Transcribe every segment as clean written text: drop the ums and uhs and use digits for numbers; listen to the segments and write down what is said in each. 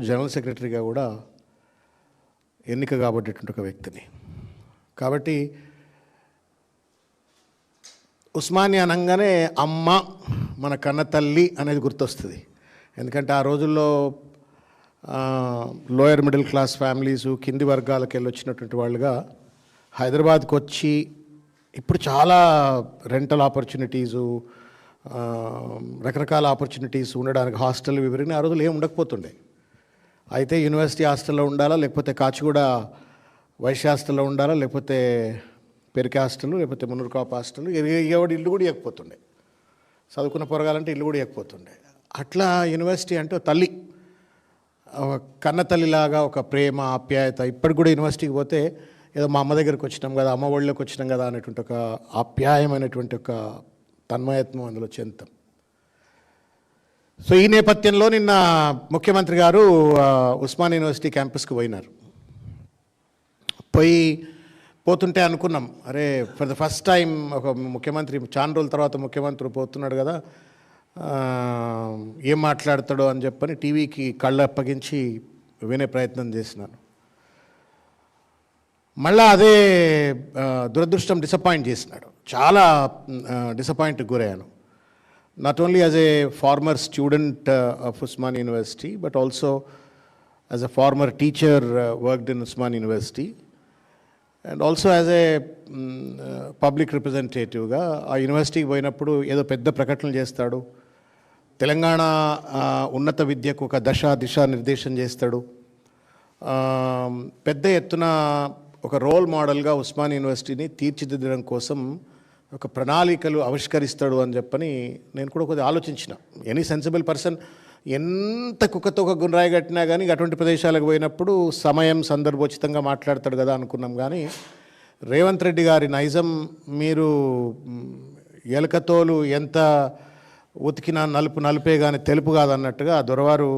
General సెక్రటరీగా కూడా ఎన్నిక కాబట్టేటువంటి ఒక వ్యక్తిని. కాబట్టి ఉస్మానియా అనగానే అమ్మ మన కన్న తల్లి అనేది గుర్తొస్తుంది. ఎందుకంటే ఆ రోజుల్లో లోయర్ మిడిల్ క్లాస్ ఫ్యామిలీసు, కింది వర్గాలకు వెళ్ళి వచ్చినటువంటి వాళ్ళుగా హైదరాబాద్కి వచ్చి ఇప్పుడు చాలా రెంటల్ ఆపర్చునిటీసు, రకరకాల ఆపర్చునిటీస్ ఉండడానికి హాస్టల్ వివరిని ఆ రోజులు ఏం ఉండకపోతుండే. అయితే యూనివర్సిటీ హాస్టల్లో ఉండాలా, లేకపోతే కాచిగూడ వైశ్య హాస్టల్లో ఉండాలా, లేకపోతే పెరికే హాస్టల్, లేకపోతే మున్నూరుకాపు హాస్టల్, ఎవడి ఇల్లు కూడా ఇవ్వకపోతుండే. చదువుకున్న పొరగాలంటే ఇల్లు కూడా ఇవ్వకపోతుండే. అట్లా యూనివర్సిటీ అంటే తల్లి, ఒక కన్న తల్లిలాగా ఒక ప్రేమ ఆప్యాయత. ఇప్పటికి కూడా యూనివర్సిటీకి పోతే ఏదో మా అమ్మ దగ్గరికి వచ్చినాం కదా, అమ్మ ఒళ్ళలోకి వచ్చినాం కదా అనేటువంటి ఒక ఆప్యాయమైనటువంటి ఒక తన్మయత్వం అందులో చెందుతాం. సో ఈ నేపథ్యంలో నిన్న ముఖ్యమంత్రి గారు ఉస్మానియా యూనివర్సిటీ క్యాంపస్కి పోయినారు. పోతుంటే అనుకున్నాం, అరే ఫర్ ద ఫస్ట్ టైం ఒక ముఖ్యమంత్రి చాలా రోజుల తర్వాత ముఖ్యమంత్రి పోతున్నాడు కదా, ఏం మాట్లాడతాడో అని చెప్పని టీవీకి కళ్ళు అప్పగించి వినే ప్రయత్నం చేసినాను. మళ్ళా అదే దురదృష్టం డిసప్పాయింట్ చేసినాడు. చాలా డిసప్పాయింట్కి గురయ్యాను. Not only as a former student of Osmania university, but also as a former teacher worked in Osmania university, and also as a public రిప్రజెంటేటివ్గా ఆ యూనివర్సిటీకి పోయినప్పుడు ఏదో పెద్ద ప్రకటనలు చేస్తాడు, తెలంగాణ ఉన్నత విద్యకు ఒక దిశా నిర్దేశం చేస్తాడు, పెద్ద ఎత్తున ఒక రోల్ మోడల్గా ఉస్మానియా యూనివర్సిటీని తీర్చిదిద్దడం కోసం ఒక ప్రణాళికలు ఆవిష్కరిస్తాడు అని చెప్పని నేను కూడా కొద్దిగా ఆలోచించిన. ఎనీ సెన్సిబుల్ పర్సన్ ఎంత కుక్కతో ఒక గుండ్రాయి కట్టినా కానీ అటువంటి ప్రదేశాలకు పోయినప్పుడు సమయం సందర్భోచితంగా మాట్లాడతాడు కదా అనుకున్నాం. కానీ రేవంత్ రెడ్డి గారి నైజం, మీరు ఎలకతోలు ఎంత ఉతికినా నలుపే కానీ తెలుపు కాదన్నట్టుగా ఆ దొరవారు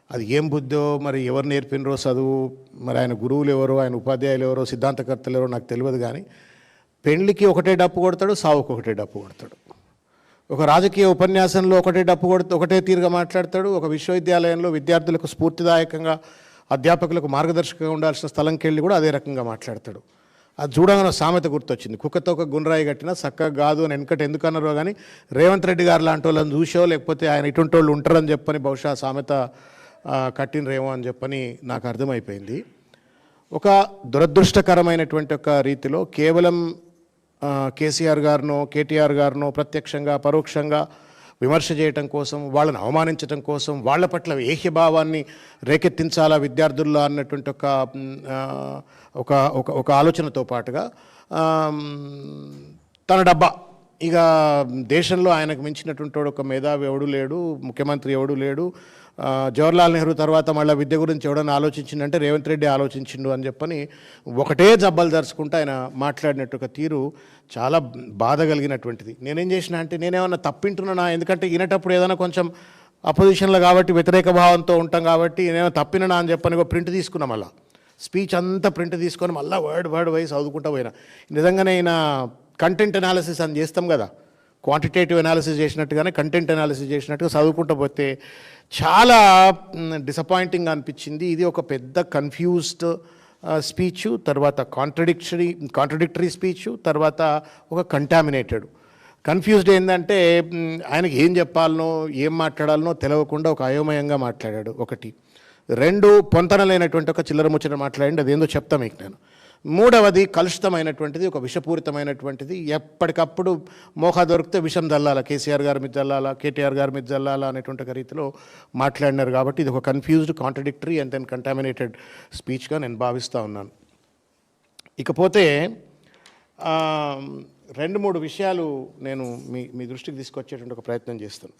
అది ఏం బుద్ధో, మరి ఎవరు నేర్పినరో చదువు, మరి ఆయన గురువులు ఎవరో, ఆయన ఉపాధ్యాయులు ఎవరో, సిద్ధాంతకర్తలు ఎవరో నాకు తెలియదు. కానీ పెళ్లికి ఒకటే డప్పు కొడతాడు, సావుకు ఒకటే డప్పు కొడతాడు. ఒక రాజకీయ ఉపన్యాసంలో ఒకటే తీరుగా మాట్లాడతాడు. ఒక విశ్వవిద్యాలయంలో విద్యార్థులకు స్ఫూర్తిదాయకంగా, అధ్యాపకులకు మార్గదర్శకంగా ఉండాల్సిన స్థలంకి వెళ్ళి కూడా అదే రకంగా మాట్లాడతాడు. అది చూడగానే సామెత గుర్తొచ్చింది, కుక్కతో ఒక గుండ్రాయి కట్టినా చక్కగా కాదు అని వెనకటి ఎందుకన్నారో కానీ రేవంత్ రెడ్డి గారు లాంటి వాళ్ళని చూసో, లేకపోతే ఆయన ఇటువంటి వాళ్ళు ఉంటారని చెప్పని బహుశా సామెత కట్టినరేమో అని చెప్పని నాకు అర్థమైపోయింది. ఒక దురదృష్టకరమైనటువంటి ఒక రీతిలో కేవలం కేసీఆర్ గారినో కేటీఆర్ గారినో ప్రత్యక్షంగా పరోక్షంగా విమర్శ చేయటం కోసం, వాళ్ళని అవమానించడం కోసం, వాళ్ళ పట్ల ఏహ్యభావాన్ని రేకెత్తించాలా విద్యార్థుల్లో అన్నటువంటి ఒక ఆలోచనతో పాటుగా తన డబ్బా, ఇక దేశంలో ఆయనకు మించినటువంటి ఒక మేధావి ఎవడు లేడు, ముఖ్యమంత్రి ఎవడు లేడు, జవహర్లాల్ నెహ్రూ తర్వాత మళ్ళీ విద్య గురించి ఎవడన్నా ఆలోచించిందంటే రేవంత్ రెడ్డి ఆలోచించిండు అని చెప్పని ఒకటే జబ్బలు దరుచుకుంటూ ఆయన మాట్లాడినట్టు ఒక తీరు చాలా బాధ కలిగినటువంటిది. నేనేం చేసిన అంటే, నేనేమన్నా తప్పింటున్నా, ఎందుకంటే వినేటప్పుడు ఏదైనా కొంచెం అపోజిషన్లో కాబట్టి వ్యతిరేక భావంతో ఉంటాం కాబట్టి నేనేమో తప్పినా అని చెప్పని ప్రింట్ తీసుకున్నా. మళ్ళీ స్పీచ్ అంతా ప్రింట్ తీసుకొని మళ్ళీ వర్డ్ వైజ్ చదువుకుంటూ పోయినా. నిజంగానే ఆయన కంటెంట్ అనాలిసిస్ అని చేస్తాం కదా, క్వాంటిటేటివ్ అనాలిసిస్ చేసినట్టుగానే కంటెంట్ అనాలిసిస్ చేసినట్టుగా చదువుకుంటూ పోతే చాలా డిసప్పాయింటింగ్ అనిపించింది. ఇది ఒక పెద్ద కన్ఫ్యూజ్డ్ స్పీచు, తర్వాత కాంట్రడిక్టరీ స్పీచు, తర్వాత ఒక కన్ఫ్యూజ్డ్ ఏంటంటే ఆయనకి ఏం చెప్పాలనో ఏం మాట్లాడాలనో తెలియకుండా ఒక అయోమయంగా మాట్లాడాడు. ఒకటి. రెండు, పొంతనలేనటువంటి ఒక చిల్లర ముచ్చట మాట్లాడండి, అదేందో చెప్తా మీకు నేను. మూడవది కలుషితమైనటువంటిది, ఒక విషపూరితమైనటువంటిది. ఎప్పటికప్పుడు మోహా దొరికితే విషం జల్లాలా, కేసీఆర్ గారి మీద జల్లాలా, కేటీఆర్ గారి మీద జల్లాలా అనేటువంటి ఒక రీతిలో మాట్లాడినారు. కాబట్టి ఇది ఒక confused, contradictory and then contaminated స్పీచ్గా నేను భావిస్తూ ఉన్నాను. ఇకపోతే 2-3 విషయాలు నేను మీ దృష్టికి తీసుకొచ్చేటువంటి ఒక ప్రయత్నం చేస్తాను.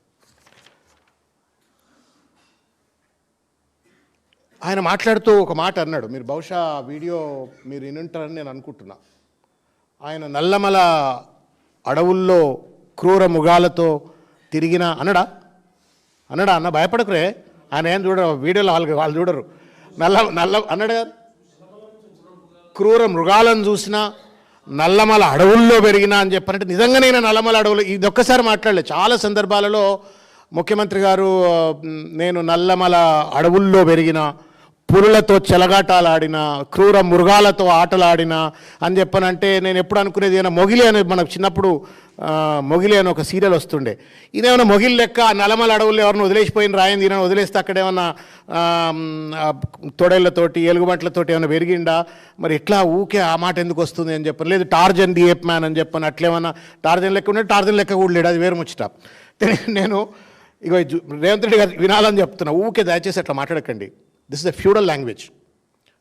ఆయన మాట్లాడుతూ ఒక మాట అన్నాడు, మీరు బహుశా వీడియో మీరు వినుంటారని నేను అనుకుంటున్నా. ఆయన నల్లమల అడవుల్లో క్రూర మృగాలతో తిరిగిన అన్నడా అన్న భయపడకురే, ఆయన ఏం చూడరు వీడియోలో, వాళ్ళు చూడరు. అన్నాడు కదా, క్రూర మృగాలను చూసినా, నల్లమల అడవుల్లో పెరిగినా అని చెప్పనంటే నిజంగానే నల్లమల అడవులు ఇది ఒక్కసారి మాట్లాడలేదు. చాలా సందర్భాలలో ముఖ్యమంత్రి గారు నేను నల్లమల అడవుల్లో పెరిగిన, పులులతో చెలగాటాలాడిన, క్రూర మృగాలతో ఆటలాడిన అని చెప్పనంటే నేను ఎప్పుడు అనుకునేది ఏమైనా మొగిలి అని, మనకు చిన్నప్పుడు మొగిలి అని ఒక సీరియల్ వస్తుండే. ఇదేమన్నా మొగిలి లెక్క నల్లమల అడవుల్లో ఎవరిని వదిలేసిపోయిన రాయింది, ఈయన వదిలేస్తే అక్కడ ఏమన్నా తొడేళ్లతోటి ఎలుగుబంట్లతోటి ఏమైనా పెరిగిండా, మరి ఎట్లా ఊకే ఆ మాట ఎందుకు వస్తుంది అని చెప్పను. లేదు టార్జన్ ది ఏప్ మ్యాన్ అని చెప్పను, అట్లేమన్నా టార్జన్ లెక్క ఉండే, టార్జన్ లెక్క కూడా లేడు, అది వేరు ముచ్చట. నేను ఇక రేవంత్ రెడ్డి గారు వినాలని చెప్తున్నా, ఊకే దయచేసి అట్లా మాట్లాడకండి. This is a feudal language.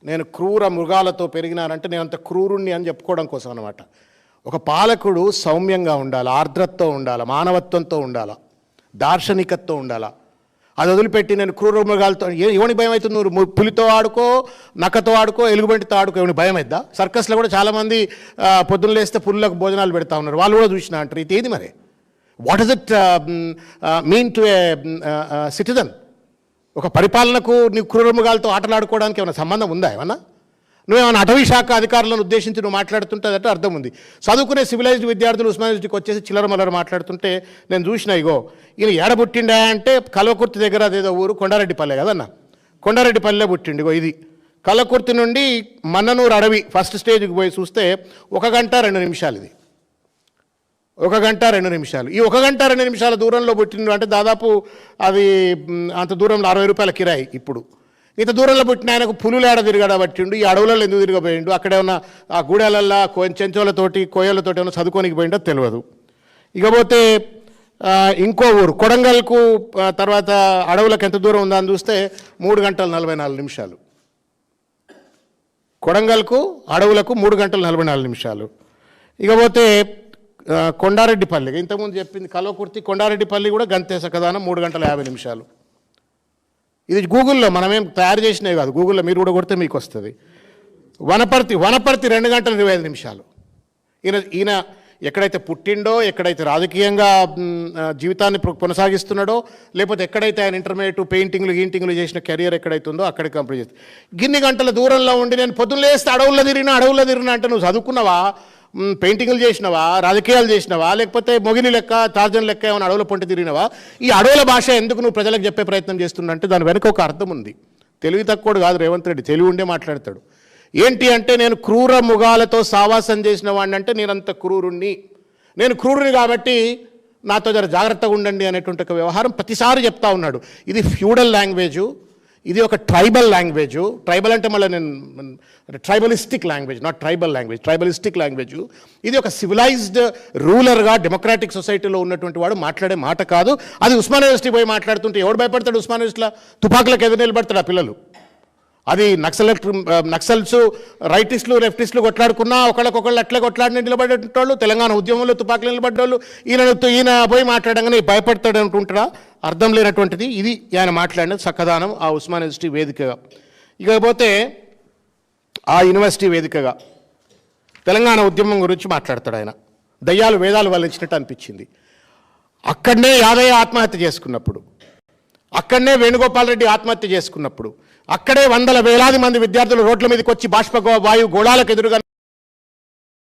నేను క్రూర మృగాలతో పెరిగినానంటే నేను అంత క్రూరుణ్ణి అని చెప్పుకోవడం కోసం అనమాట. ఒక పాలకుడు సౌమ్యంగా ఉండాలి, ఆర్ద్రతతో ఉండాలి, మానవత్వంతో ఉండాలి, దార్శనికతతో ఉండాలి. అది వదిలిపెట్టి నేను క్రూర మృగాలతో, ఎవని భయం అవుతుంది? నువ్వు పులితో ఆడుకో, నక్కతో ఆడుకో, ఎలుగుబంటితో ఆడుకో, ఎవని భయం అవుద్దా? సర్కస్లో కూడా చాలామంది పొద్దున్న లేస్తే పుల్లకు భోజనాలు పెడతా ఉన్నారు, వాళ్ళు కూడా చూసినా అంటారు. ఇది ఏది మరి? What is it mean to A citizen? ఒక పరిపాలనకు నీ క్రూర మృగాలతో ఆటలాడుకోవడానికి ఏమైనా సంబంధం ఉందా? ఏమన్నా నువ్వేమైనా అటవీ శాఖ అధికారులను ఉద్దేశించి నువ్వు మాట్లాడుతుంటే అదంటే అర్థం ఉంది. చదువుకునే సివిలైజ్డ్ విద్యార్థులు ఉస్మానియా యూనివర్సిటీకి వచ్చేసి చిల్లర మల్లర మాట్లాడుతుంటే నేను చూసిన, ఇగో ఈయన ఏడబుట్టిండా అంటే కల్వకుర్తి దగ్గర అదేదో ఊరు కొండారెడ్డిపల్లె కదన్న, కొండారెడ్డిపల్లె పుట్టిండు. ఇగో ఇది కల్వకుర్తి నుండి మన్ననూరు అడవి ఫస్ట్ స్టేజ్కి పోయి చూస్తే 1 గంట 2 నిమిషాలు. ఇది 1 గంట 2 నిమిషాలు. ఈ 1 గంట 2 నిమిషాల దూరంలో పుట్టిండు అంటే దాదాపు అది అంత దూరంలో 60 రూపాయల కిరాయి. ఇప్పుడు ఇంత దూరంలో పుట్టిన ఆయనకు పులులు ఏడ తిరగడా పట్టిండు, ఈ అడవులలో ఎందుకు తిరగబోయిండు, అక్కడే ఉన్న ఆ గూడెలల్లో చెంచోలతోటి కోయలతోటి ఏమైనా చదువుకోనికి పోయిండో తెలియదు. ఇకపోతే ఇంకో ఊరు కొడంగల్కు తర్వాత అడవులకు ఎంత దూరం ఉందని చూస్తే 3 గంటల 44 నిమిషాలు. కొడంగల్కు అడవులకు 3 గంటల 44 నిమిషాలు. ఇకపోతే కొండారెడ్డిపల్లి, ఇంతకుముందు చెప్పింది కల్వకుర్తి, కొండారెడ్డిపల్లి కూడా గంతే సకదానం 3 గంటల 50 నిమిషాలు. ఇది గూగుల్లో మనమేం తయారు చేసినవి కాదు, గూగుల్లో మీరు కూడా కొడితే మీకు వస్తుంది. వనపర్తి 2 గంటల 25 నిమిషాలు. ఈయన ఎక్కడైతే పుట్టిండో, ఎక్కడైతే రాజకీయంగా జీవితాన్ని కొనసాగిస్తున్నాడో, లేకపోతే ఎక్కడైతే ఆయన ఇంటర్మీడియట్ పెయింటింగ్లు చేసిన కెరియర్ ఎక్కడైతే ఉందో అక్కడికి కంప్లీట్ చేస్తుంది. గిన్ని గంటల దూరంలో ఉండి నేను పొద్దున్న లేస్తే అడవుల్లో తిరిగినా అంటే నువ్వు చదువుకున్నావా, పెయింటింగ్లు చేసినవా, రాజకీయాలు చేసినవా, లేకపోతే మొగిలి లెక్క టార్జన్ లెక్క ఏమైనా అడవుల పొంటి తిరిగినవా? ఈ అడవుల భాష ఎందుకు నువ్వు ప్రజలకు చెప్పే ప్రయత్నం చేస్తున్నా అంటే దాని వెనుక ఒక అర్థం ఉంది. తెలివి తక్కువడు కాదు రేవంత్ రెడ్డి, తెలివి ఉండే మాట్లాడతాడు. ఏంటి అంటే నేను క్రూర మృగాలతో సావాసం చేసిన వాడిని అంటే నేనంత క్రూరుణ్ణి, నేను క్రూరుని కాబట్టి నాతో జర జాగ్రత్తగా ఉండండి అనేటువంటి ఒక వ్యవహారం ప్రతిసారి చెప్తా ఉన్నాడు. ఇది ఫ్యూడల్ లాంగ్వేజు, ఇది ఒక ట్రైబల్ లాంగ్వేజు. ట్రైబల్ అంటే మళ్ళీ నేను tribalistic language, not tribal language, tribalistic language. ఇది ఒక సివిలైజ్డ్ రూలర్గా డెమోక్రాటిక్ సొసైటీలో ఉన్నటువంటి వాడు మాట్లాడే మాట కాదు. అది ఉస్మానియా యూనివర్సిటీ పోయి మాట్లాడుతుంటే ఎవడు భయపడతాడు? ఉస్మానియా యూనివర్సిటీలో తుపాకులకు ఎదురు నిలబడతాడు ఆ పిల్లలు. అది నక్సల్స్ రైటిస్టులు లెఫ్టిస్టులు కొట్లాడుకున్నా ఒకళ్ళకొకళ్ళు అట్లే కొట్లాడిన నిలబడేటోళ్ళు, తెలంగాణ ఉద్యమంలో తుపాకులు నిలబడ్డోళ్ళు ఈయన పోయి మాట్లాడంగానే భయపడతాడు అనుకుంటారా? అర్థం లేనటువంటిది ఇది ఆయన మాట్లాడినది చక్కదానం ఆ ఉస్మానియా యూనివర్సిటీ వేదికగా. ఇకపోతే ఆ యూనివర్సిటీ వేదికగా తెలంగాణ ఉద్యమం గురించి మాట్లాడతాడు ఆయన. దయ్యాలు వేదాలు వల్లించినట్టు అనిపించింది. అక్కడనే యాదయ్య ఆత్మహత్య చేసుకున్నప్పుడు, అక్కడనే వేణుగోపాల్ రెడ్డి ఆత్మహత్య చేసుకున్నప్పుడు, అక్కడే వందల వేలాది మంది విద్యార్థులు రోడ్ల మీదకి వచ్చి వాయు గోళాలకు ఎదురుగా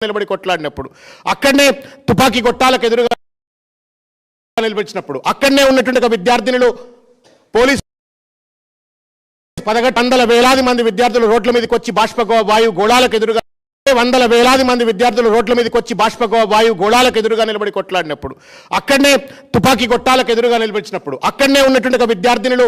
నిలబడి కొట్లాడినప్పుడు, అక్కడనే తుపాకీ గొట్టాలకు ఎదురుగా నిలబడినప్పుడు, అక్కడనే ఉన్నటువంటి ఒక విద్యార్థినులు పోలీసు వందల వేలాది మంది విద్యార్థులు రోడ్ల మీదకి వచ్చి వాయు గోళాలకు ఎదురుగా వందల వేలాది మంది విద్యార్థులు రోడ్ల మీదకి వచ్చి వాయు గోళాలకు ఎదురుగా నిలబడి కొట్లాడినప్పుడు, అక్కడనే తుపాకీ గొట్టాలకు ఎదురుగా నిలబడినప్పుడు, అక్కడనే ఉన్నటువంటి ఒక విద్యార్థినులు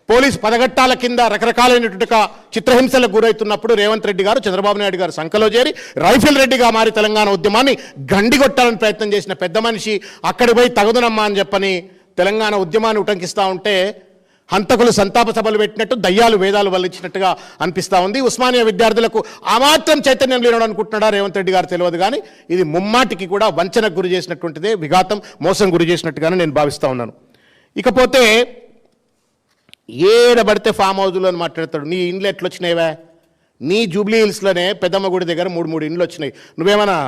పోలీసు పదగట్టాల కింద రకరకాలైనటువంటి చిత్రహింసలకు గురవుతున్నప్పుడు రేవంత్ రెడ్డి గారు చంద్రబాబు నాయుడు గారు సంకలో చేరి రైఫిల్ రెడ్డిగా మారి తెలంగాణ ఉద్యమాన్ని గండిగొట్టాలని ప్రయత్నం చేసిన పెద్ద మనిషి అక్కడికి పోయి తగదునమ్మా అని చెప్పని తెలంగాణ ఉద్యమాన్ని ఉటంకిస్తూ ఉంటే హంతకులు సంతాప సభలు పెట్టినట్టు దయ్యాలు వేదాలు వల్లించినట్టుగా అనిపిస్తూ ఉంది. ఉస్మానియా విద్యార్థులకు ఆ మాత్రం చైతన్యం లేనడు అనుకుంటున్నాడా రేవంత్ రెడ్డి గారు తెలియదు, కానీ ఇది ముమ్మాటికి కూడా వంచనకు గురి చేసినటువంటిదే, విఘాతం మోసం గురి చేసినట్టుగానే నేను భావిస్తూ ఉన్నాను. ఇకపోతే ఏడబడితే ఫామ్ హౌజ్లో అని మాట్లాడతాడు. నీ ఇండ్లు ఎట్లా వచ్చినాయివా? నీ జూబ్లీ హిల్స్లోనే పెద్దమ్మ గుడి దగ్గర 3 ఇండ్లు వచ్చినాయి. నువ్వేమన్నా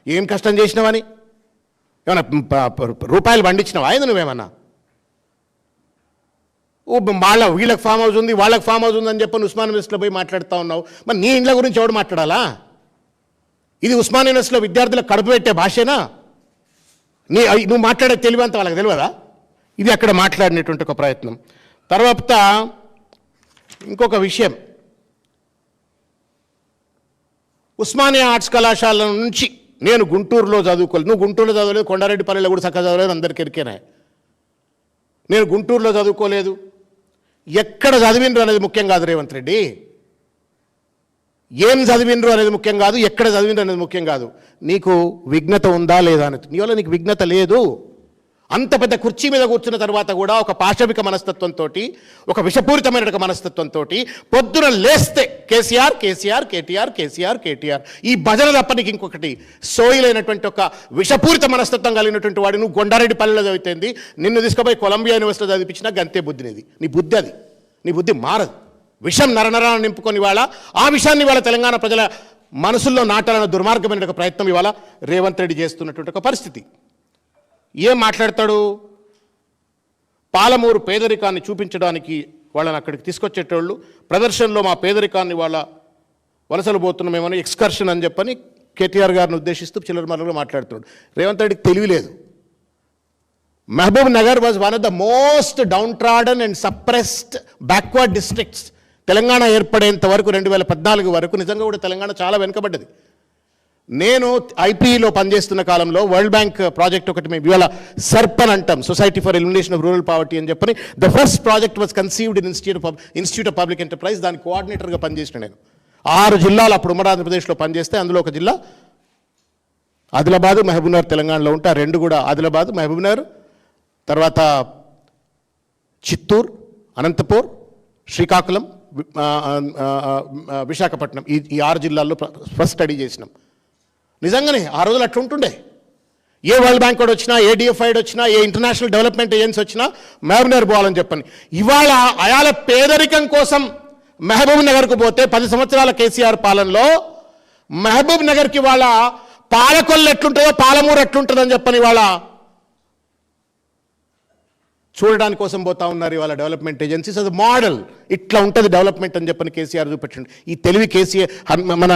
ఏం కష్టం చేసినావని ఏమన్నా రూపాయలు పండించినావా? అయింది నువ్వేమన్నా? వీళ్ళకి ఫామ్ హౌస్ ఉంది, వాళ్ళకి ఫామ్ హౌస్ ఉందని చెప్పని ఉస్మానియా యూనివర్సిటీలో పోయి మాట్లాడుతూ ఉన్నావు. మరి నీ ఇండ్ల గురించి ఎవడు మాట్లాడాలా? ఇది ఉస్మానియా యూనివర్సిటీలో విద్యార్థులకు కడుపు పెట్టే భాషేనా? నువ్వు మాట్లాడే తెలివి అంతా వాళ్ళకి తెలియదా? ఇది అక్కడ మాట్లాడినటువంటి ఒక ప్రయత్నం. తర్వాత ఇంకొక విషయం, ఉస్మానియా ఆర్ట్స్ కళాశాల నుంచి నేను గుంటూరులో చదువుకోలేదు, నువ్వు గుంటూరులో చదవలేదు, కొండారెడ్డిపల్లిలో కూడా చక్కగా చదవలేదు, అందరికీ ఎరికేనా. నేను గుంటూరులో చదువుకోలేదు, ఎక్కడ చదివిండ్రు అనేది ముఖ్యం కాదు రేవంత్ రెడ్డి, ఏం చదివిండ్రు అనేది ముఖ్యం కాదు, ఎక్కడ చదివిండ్రు అనేది ముఖ్యం కాదు, నీకు విఘ్నత ఉందా లేదా అనేది. నీ వల్ల నీకు విఘ్నత లేదు. అంత పెద్ద కుర్చీ మీద కూర్చున్న తర్వాత కూడా ఒక పాశవిక మనస్తత్వంతో, ఒక విషపూరితమైన మనస్తత్వంతో పొద్దున లేస్తే కేసీఆర్ కేసీఆర్ కేటీఆర్ కేసీఆర్ కేటీఆర్ ఈ భజన తప్ప నీకు ఇంకొకటి సోయిలైనటువంటి ఒక విషపూరిత మనస్తత్వం కలిగినటువంటి వాడు నువ్వు కొండారెడ్డిపల్లిలో చదివితేంది, నిన్ను తీసుకుపోయి కొలంబియా యూనివర్సిటీలో చదివించినా గంతే బుద్ధి నీది. నీ బుద్ధి అది, నీ బుద్ధి మారదు. విషం నరనరాలను నింపుకొని ఇవాళ ఆ విషయాన్ని ఇవాళ తెలంగాణ ప్రజల మనసుల్లో నాటాలన్న దుర్మార్గమైన ఒక ప్రయత్నం ఇవాళ రేవంత్ రెడ్డి చేస్తున్నటువంటి ఒక పరిస్థితి. ఏం మాట్లాడతాడు, పాలమూరు పేదరికాన్ని చూపించడానికి వాళ్ళని అక్కడికి తీసుకొచ్చేటోళ్ళు, ప్రదర్శనలో మా పేదరికాన్ని వాళ్ళ వలసలు పోతున్నామేమని ఎక్స్కర్షన్ అని చెప్పని కేటీఆర్ గారిని ఉద్దేశిస్తూ చిల్లర మరలుగా మాట్లాడుతున్నాడు. రేవంత్ రెడ్డికి తెలివిలేదు. Mahbubnagar was one of the most downtrodden and suppressed backward districts. Telangana ఏర్పడేంత వరకు 2014 వరకు నిజంగా కూడా తెలంగాణ చాలా వెనుకబడ్డది. నేను ఐపీఈలో పనిచేస్తున్న కాలంలో వరల్డ్ బ్యాంక్ ప్రాజెక్ట్ ఒకటి మేము ఇవాళ సర్పన్ అంటాం, society for elimination of rural poverty అని చెప్పని, the first project was conceived in institute of public enterprise. దాని కోఆర్డినేటర్గా పనిచేసిన నేను 6 జిల్లాలు అప్పుడు ఉమ్మడి ఆంధ్రప్రదేశ్లో పనిచేస్తే అందులో ఒక జిల్లా ఆదిలాబాద్, మహబూబ్నగర్ తెలంగాణలో ఉంటే, ఆ 2 కూడా ఆదిలాబాద్, మహబూబ్నగర్, తర్వాత చిత్తూరు, అనంతపూర్, శ్రీకాకుళం, విశాఖపట్నం, ఈ 6 జిల్లాల్లో ఫస్ట్ స్టడీ చేసినాం. నిజంగానే ఆ రోజులు అట్లా ఉంటుండే. ఏ వరల్డ్ బ్యాంక్ కూడా వచ్చినా, ఏ డిఎఫ్ఐడ్ వచ్చినా, ఏ ఇంటర్నేషనల్ డెవలప్మెంట్ ఏజెన్సీ వచ్చినా మహబూబ్ నగర్ పోవాలని చెప్పని. ఇవాళ అయాల పేదరికం కోసం మహబూబ్ నగర్కు పోతే 10 సంవత్సరాల కేసీఆర్ పాలనలో మహబూబ్ నగర్కి వాళ్ళ పాలకొల్లు ఎట్లుంటుందో పాలమూరు ఎట్లుంటుందని చెప్పని వాళ్ళ చూడడానికి కోసం పోతా ఉన్నారు ఇవాళ డెవలప్మెంట్ ఏజెన్సీస్. అది మోడల్, ఇట్లా ఉంటుంది డెవలప్మెంట్ అని చెప్పని కేసీఆర్ చూపెట్టండి. ఈ తెలివి కేసీఆర్ మన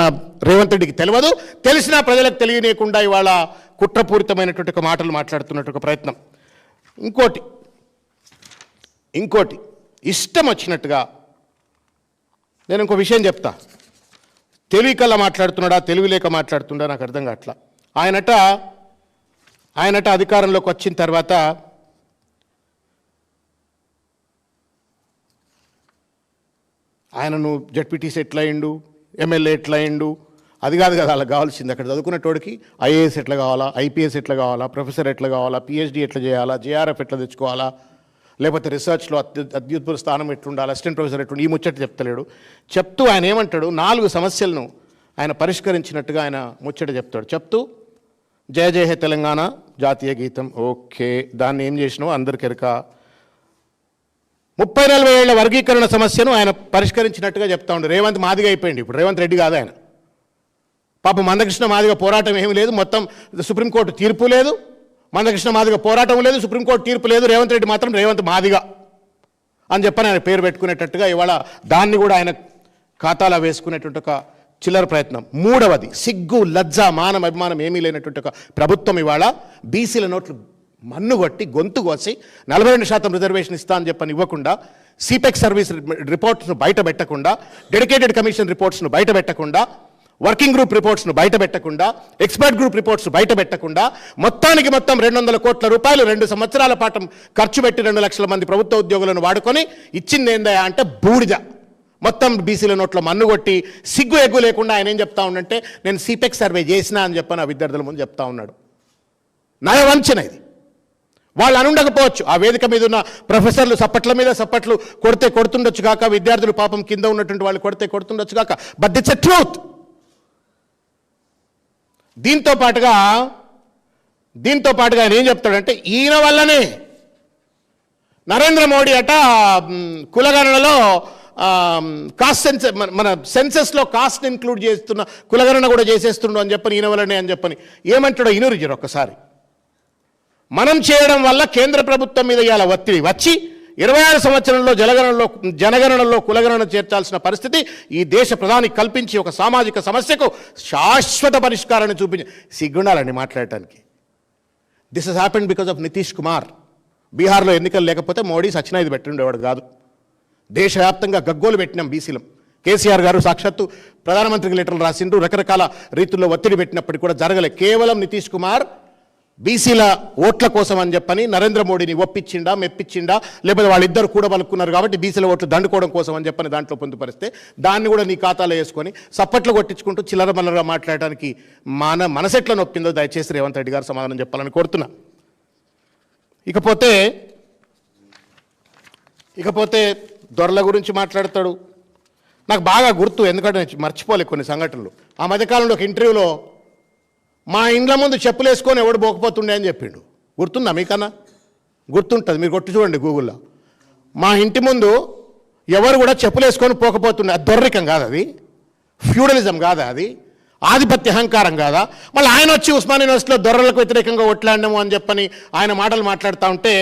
రేవంత్ రెడ్డికి తెలియదు, తెలిసినా ప్రజలకు తెలియనీయకుండా ఇవాళ కుట్రపూరితమైనటువంటి ఒక మాటలు మాట్లాడుతున్నట్టు ఒక ప్రయత్నం. ఇంకోటి ఇష్టం వచ్చినట్టుగా నేను ఇంకో విషయం చెప్తా. తెలివి కల్లా మాట్లాడుతున్నాడా, తెలివి లేక మాట్లాడుతుండా నాకు అర్థం కావట్లా. ఆయనట అధికారంలోకి వచ్చిన తర్వాత ఆయనను జడ్పీటీసీ ఎట్లా అయిండు, ఎమ్మెల్యే ఎట్లా అయిండు, అది కాదు కదా అలా కావాల్సింది. అక్కడ చదువుకునేటోడికి ఐఏఎస్ ఎట్లా కావాలా, ఐపీఎస్ ఎట్లా కావాలా, ప్రొఫెసర్ ఎట్లా కావాలా, పిహెచ్డీ ఎట్లా చేయాలా, జేఆర్ఎఫ్ ఎట్లా తెచ్చుకోవాలా, లేకపోతే రీసెర్చ్లో అత్యుత్తమ స్థానం ఎట్లుండాలి, అసిస్టెంట్ ప్రొఫెసర్ ఎట్లుండి, ఈ ముచ్చట చెప్తలేడు. చెప్తూ ఆయన ఏమంటాడు, 4 సమస్యలను ఆయన పరిష్కరించినట్టుగా ఆయన ముచ్చట చెప్తాడు. చెప్తూ జయ జయ హే తెలంగాణ జాతీయ గీతం, ఓకే, దాన్ని ఏం చేసినావు అందరికి ఎరక. 30-40 ఏళ్ల వర్గీకరణ సమస్యను ఆయన పరిష్కరించినట్టుగా చెప్తా ఉండే. రేవంత్ మాదిగా అయిపోయింది ఇప్పుడు, రేవంత్ రెడ్డి కాదు ఆయన. పాపం మందకృష్ణ మాదిగా పోరాటం ఏమీ లేదు, మొత్తం సుప్రీంకోర్టు తీర్పు లేదు, మందకృష్ణ మాదిగా పోరాటం లేదు, సుప్రీంకోర్టు తీర్పు లేదు, రేవంత్ రెడ్డి మాత్రం రేవంత్ మాదిగా అని చెప్పని ఆయన పేరు పెట్టుకునేటట్టుగా ఇవాళ దాన్ని కూడా ఆయన ఖాతాలో వేసుకునేటువంటి ఒక చిల్లర ప్రయత్నం. 3వది సిగ్గు, లజ్జ, మానం, అభిమానం ఏమీ లేనటువంటి ఒక ప్రభుత్వం ఇవాళ బీసీల నోట్లు మన్నుగొట్టి గొంతు కోసి 42% రిజర్వేషన్ ఇస్తా అని చెప్పని ఇవ్వకుండా, సిపెక్ సర్వీస్ రిపోర్ట్స్ను బయట పెట్టకుండా, డెడికేటెడ్ కమిషన్ రిపోర్ట్స్ను బయట పెట్టకుండా, వర్కింగ్ గ్రూప్ రిపోర్ట్స్ను బయట పెట్టకుండా, ఎక్స్పర్ట్ గ్రూప్ రిపోర్ట్స్ బయట పెట్టకుండా, మొత్తం 200 కోట్ల రూపాయలు 2 సంవత్సరాల పాటు ఖర్చు పెట్టి 2 లక్షల మంది ప్రభుత్వ ఉద్యోగులను వాడుకొని ఇచ్చింది ఏందా అంటే బూడిద. మొత్తం బీసీల నోట్లో మన్నుగొట్టి సిగ్గు ఎగ్గు లేకుండా ఆయన ఏం చెప్తా ఉండంటే, నేను సిపెక్ సర్వే చేసినా అని చెప్పని ఆ విద్యార్థుల ముందు చెప్తా ఉన్నాడు. నయవంచన ఇది. వాళ్ళు అనుండకపోవచ్చు, ఆ వేదిక మీద ఉన్న ప్రొఫెసర్లు సప్పట్ల మీద సప్పట్లు కొడుతుండొచ్చు కాక, విద్యార్థులు పాపం కింద ఉన్నటువంటి వాళ్ళు కొడుతుండొచ్చు కాక, బట్ ఇట్స్ ఎ ట్రూత్. దీంతో పాటుగా ఆయన ఏం చెప్తాడంటే, ఈయన వల్లనే నరేంద్ర మోడీ అట కులగణనలో కాస్ట్ సెన్సెస్, మన సెన్సెస్లో కాస్ట్ ఇంక్లూడ్ చేస్తున్న కులగణన కూడా చేసేస్తుండు అని చెప్పని, ఈయన వల్లనే అని చెప్పని ఏమంటాడో ఇనురుజరు ఒక్కసారి. మనం చేయడం వల్ల కేంద్ర ప్రభుత్వం మీద ఇవాళ ఒత్తిడి వచ్చి 26 సంవత్సరంలో జనగణనలో కులగణన చేర్చాల్సిన పరిస్థితి ఈ దేశ ప్రధానికి కల్పించి ఒక సామాజిక సమస్యకు శాశ్వత పరిష్కారాన్ని చూపించి సిగ్గుండాలండి మాట్లాడటానికి. This has happened because of Nitish Kumar. బీహార్లో ఎన్నికలు లేకపోతే మోడీ సచినా ఇది పెట్టిండేవాడు కాదు. దేశవ్యాప్తంగా గగ్గోలు పెట్టినాం బీసీలం. కేసీఆర్ గారు సాక్షాత్తు ప్రధానమంత్రికి లెటర్లు రాసిండ్రు, రకరకాల రీతుల్లో ఒత్తిడి పెట్టినప్పటికీ కూడా జరగలే. కేవలం నితీష్ కుమార్ బీసీల ఓట్ల కోసం అని చెప్పని నరేంద్ర మోడీని ఒప్పించిండా మెప్పించిండా, లేకపోతే వాళ్ళిద్దరు కూడా పలుకున్నారు కాబట్టి బీసీల ఓట్లు దండుకోవడం కోసం అని చెప్పని దాంట్లో పొందుపరిస్తే దాన్ని కూడా నీ ఖాతాలో వేసుకొని సప్పట్లు కొట్టించుకుంటూ చిల్లర మల్లరగా మాట్లాడడానికి మనసెట్ల నొప్పిందో దయచేసి రేవంత్ రెడ్డి గారు సమాధానం చెప్పాలని కోరుతున్నా. ఇకపోతే దొరల గురించి మాట్లాడతాడు. నాకు బాగా గుర్తు, ఎందుకంటే నేను మర్చిపోలే కొన్ని సంఘటనలు. ఆ మధ్యకాలంలో ఒక ఇంటర్వ్యూలో మా ఇండ్ల ముందు చెప్పులు వేసుకొని ఎవడు పోకపోతుండే అని చెప్పిండు. గుర్తుందా మీకన్నా? గుర్తుంటుంది, మీరు కొట్టి చూడండి గూగుల్లో. మా ఇంటి ముందు ఎవరు కూడా చెప్పులు వేసుకొని పోకపోతుండే. అది దొర్రికం కాదు, అది ఫ్యూడలిజం కాదా, అది ఆధిపత్య అహంకారం కాదా? మళ్ళీ ఆయన వచ్చి ఉస్మాన్ యూనివర్సిటీలో దొరలకు వ్యతిరేకంగా ఒట్లాడినాము అని చెప్పని ఆయన మాటలు మాట్లాడుతూ ఉంటే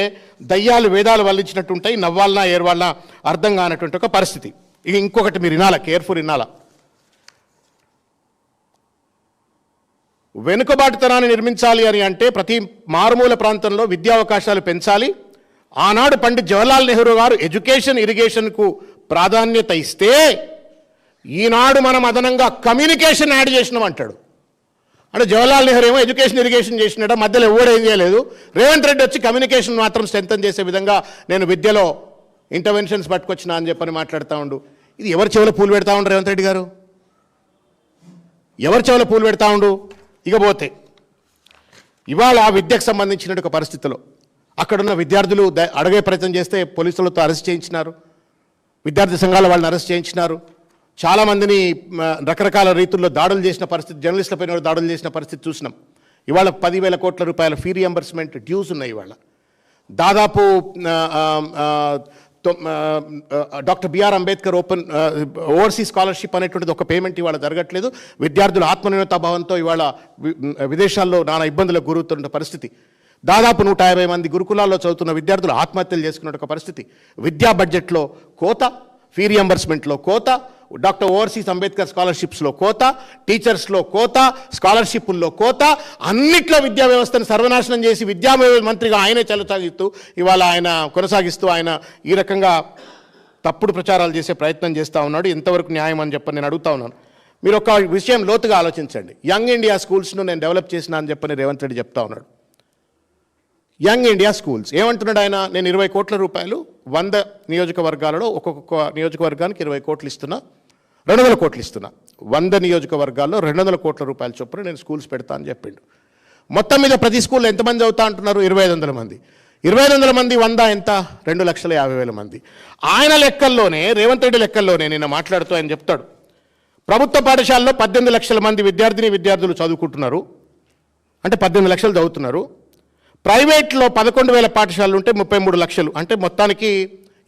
దయ్యాలు వేదాలు వల్లించినట్టు ఉంటాయి, నవ్వాలన్నా ఏర్వాలన్నా అర్థం కానటువంటి ఒక పరిస్థితి. ఇక ఇంకొకటి మీరు వినాలా, కేర్ఫుల్ వినాలా. వెనుకబాటుతనాన్ని నిర్మించాలి అని అంటే ప్రతి మారుమూల ప్రాంతంలో విద్యా అవకాశాలు పెంచాలి. ఆనాడు పండిత్ జవహర్లాల్ నెహ్రూ గారు ఎడ్యుకేషన్ ఇరిగేషన్కు ప్రాధాన్యత ఇస్తే ఈనాడు మనం అదనంగా కమ్యూనికేషన్ యాడ్ చేసినాం అంటాడు. అంటే జవహర్లాల్ నెహ్రూ ఏమో ఎడ్యుకేషన్ ఇరిగేషన్ చేసినాడు, మధ్యలో ఎవడో ఏం చేయలేదు. రేవంత్ రెడ్డి వచ్చి కమ్యూనికేషన్ మాత్రం స్ట్రెంథన్ చేసే విధంగా నేను విద్యలో ఇంటర్వెన్షన్స్ పట్టుకొచ్చినా అని చెప్పని మాట్లాడుతూ ఉండు. ఇది ఎవరి చెవులో పూలు పెడతా ఉండు రేవంత్ రెడ్డి గారు? ఎవరి చెవులో పూలు పెడతా ఉండు? ఇకపోతే ఇవాళ విద్యకు సంబంధించిన ఒక పరిస్థితిలో అక్కడున్న విద్యార్థులు అడిగే ప్రయత్నం చేస్తే పోలీసులతో అరెస్ట్ చేయించినారు, విద్యార్థి సంఘాల వాళ్ళని అరెస్ట్ చేయించినారు. చాలామందిని రకరకాల రీతుల్లో దాడులు చేసిన పరిస్థితి, జర్నలిస్టులపైన దాడులు చేసిన పరిస్థితి చూసినాం. ఇవాళ 10,000 కోట్ల రూపాయల ఫీ రియంబర్స్మెంట్ డ్యూస్ ఉన్నాయి. ఇవాళ దాదాపు doctor BR Ambedkar overseas scholarship అనేటువంటిది ఒక పేమెంట్ ఇవాళ జరగట్లేదు. విద్యార్థులు ఆత్మనిర్భరతాభావంతో ఇవాళ విదేశాల్లో నానా ఇబ్బందులకు గురవుతున్న పరిస్థితి. దాదాపు 150 మంది గురుకులాల్లో చదువుతున్న విద్యార్థులు ఆత్మహత్యలు చేసుకున్న ఒక పరిస్థితి. విద్యా బడ్జెట్లో కోత, ఫీ రియంబర్స్మెంట్లో కోత, డాక్టర్ ఓవర్సీస్ అంబేద్కర్ స్కాలర్షిప్స్లో కోత, టీచర్స్లో కోత, స్కాలర్షిప్ల్లో కోత, అన్నిట్లో విద్యా వ్యవస్థను సర్వనాశనం చేసి విద్యా మంత్రిగా ఆయనే కొనసాగిస్తూ ఆయన ఈ రకంగా తప్పుడు ప్రచారాలు చేసే ప్రయత్నం చేస్తూ ఉన్నాడు. ఎంతవరకు న్యాయం అని చెప్పని నేను అడుగుతా ఉన్నాను. మీరు ఒక విషయం లోతుగా ఆలోచించండి. యంగ్ ఇండియా స్కూల్స్ను నేను డెవలప్ చేసినా అని చెప్పని రేవంత్ రెడ్డి చెప్తా ఉన్నాడు. యంగ్ ఇండియా స్కూల్స్ ఏమంటున్నాడు ఆయన? నేను 20 కోట్ల రూపాయలు 100 నియోజకవర్గాలలో ఒక్కొక్క నియోజకవర్గానికి 20 కోట్లు ఇస్తున్నా, 200 కోట్లు ఇస్తున్నా. 100 నియోజకవర్గాల్లో 200 కోట్ల రూపాయల చొప్పున నేను స్కూల్స్ పెడతా అని చెప్పిండు. మొత్తం మీద ప్రతి స్కూల్లో ఎంతమంది అవుతా అంటున్నారు? 2,500 మంది. 2,500 మంది 100 ఎంత? 2,50,000 మంది. ఆయన లెక్కల్లోనే, రేవంత్ రెడ్డి లెక్కల్లోనే నిన్న మాట్లాడుతూ ఆయన చెప్తాడు, ప్రభుత్వ పాఠశాలలో 18 లక్షల మంది విద్యార్థులు చదువుకుంటున్నారు, అంటే 18 లక్షలు చదువుతున్నారు. ప్రైవేట్లో 11,000 పాఠశాలలు ఉంటే 33 లక్షలు, అంటే మొత్తానికి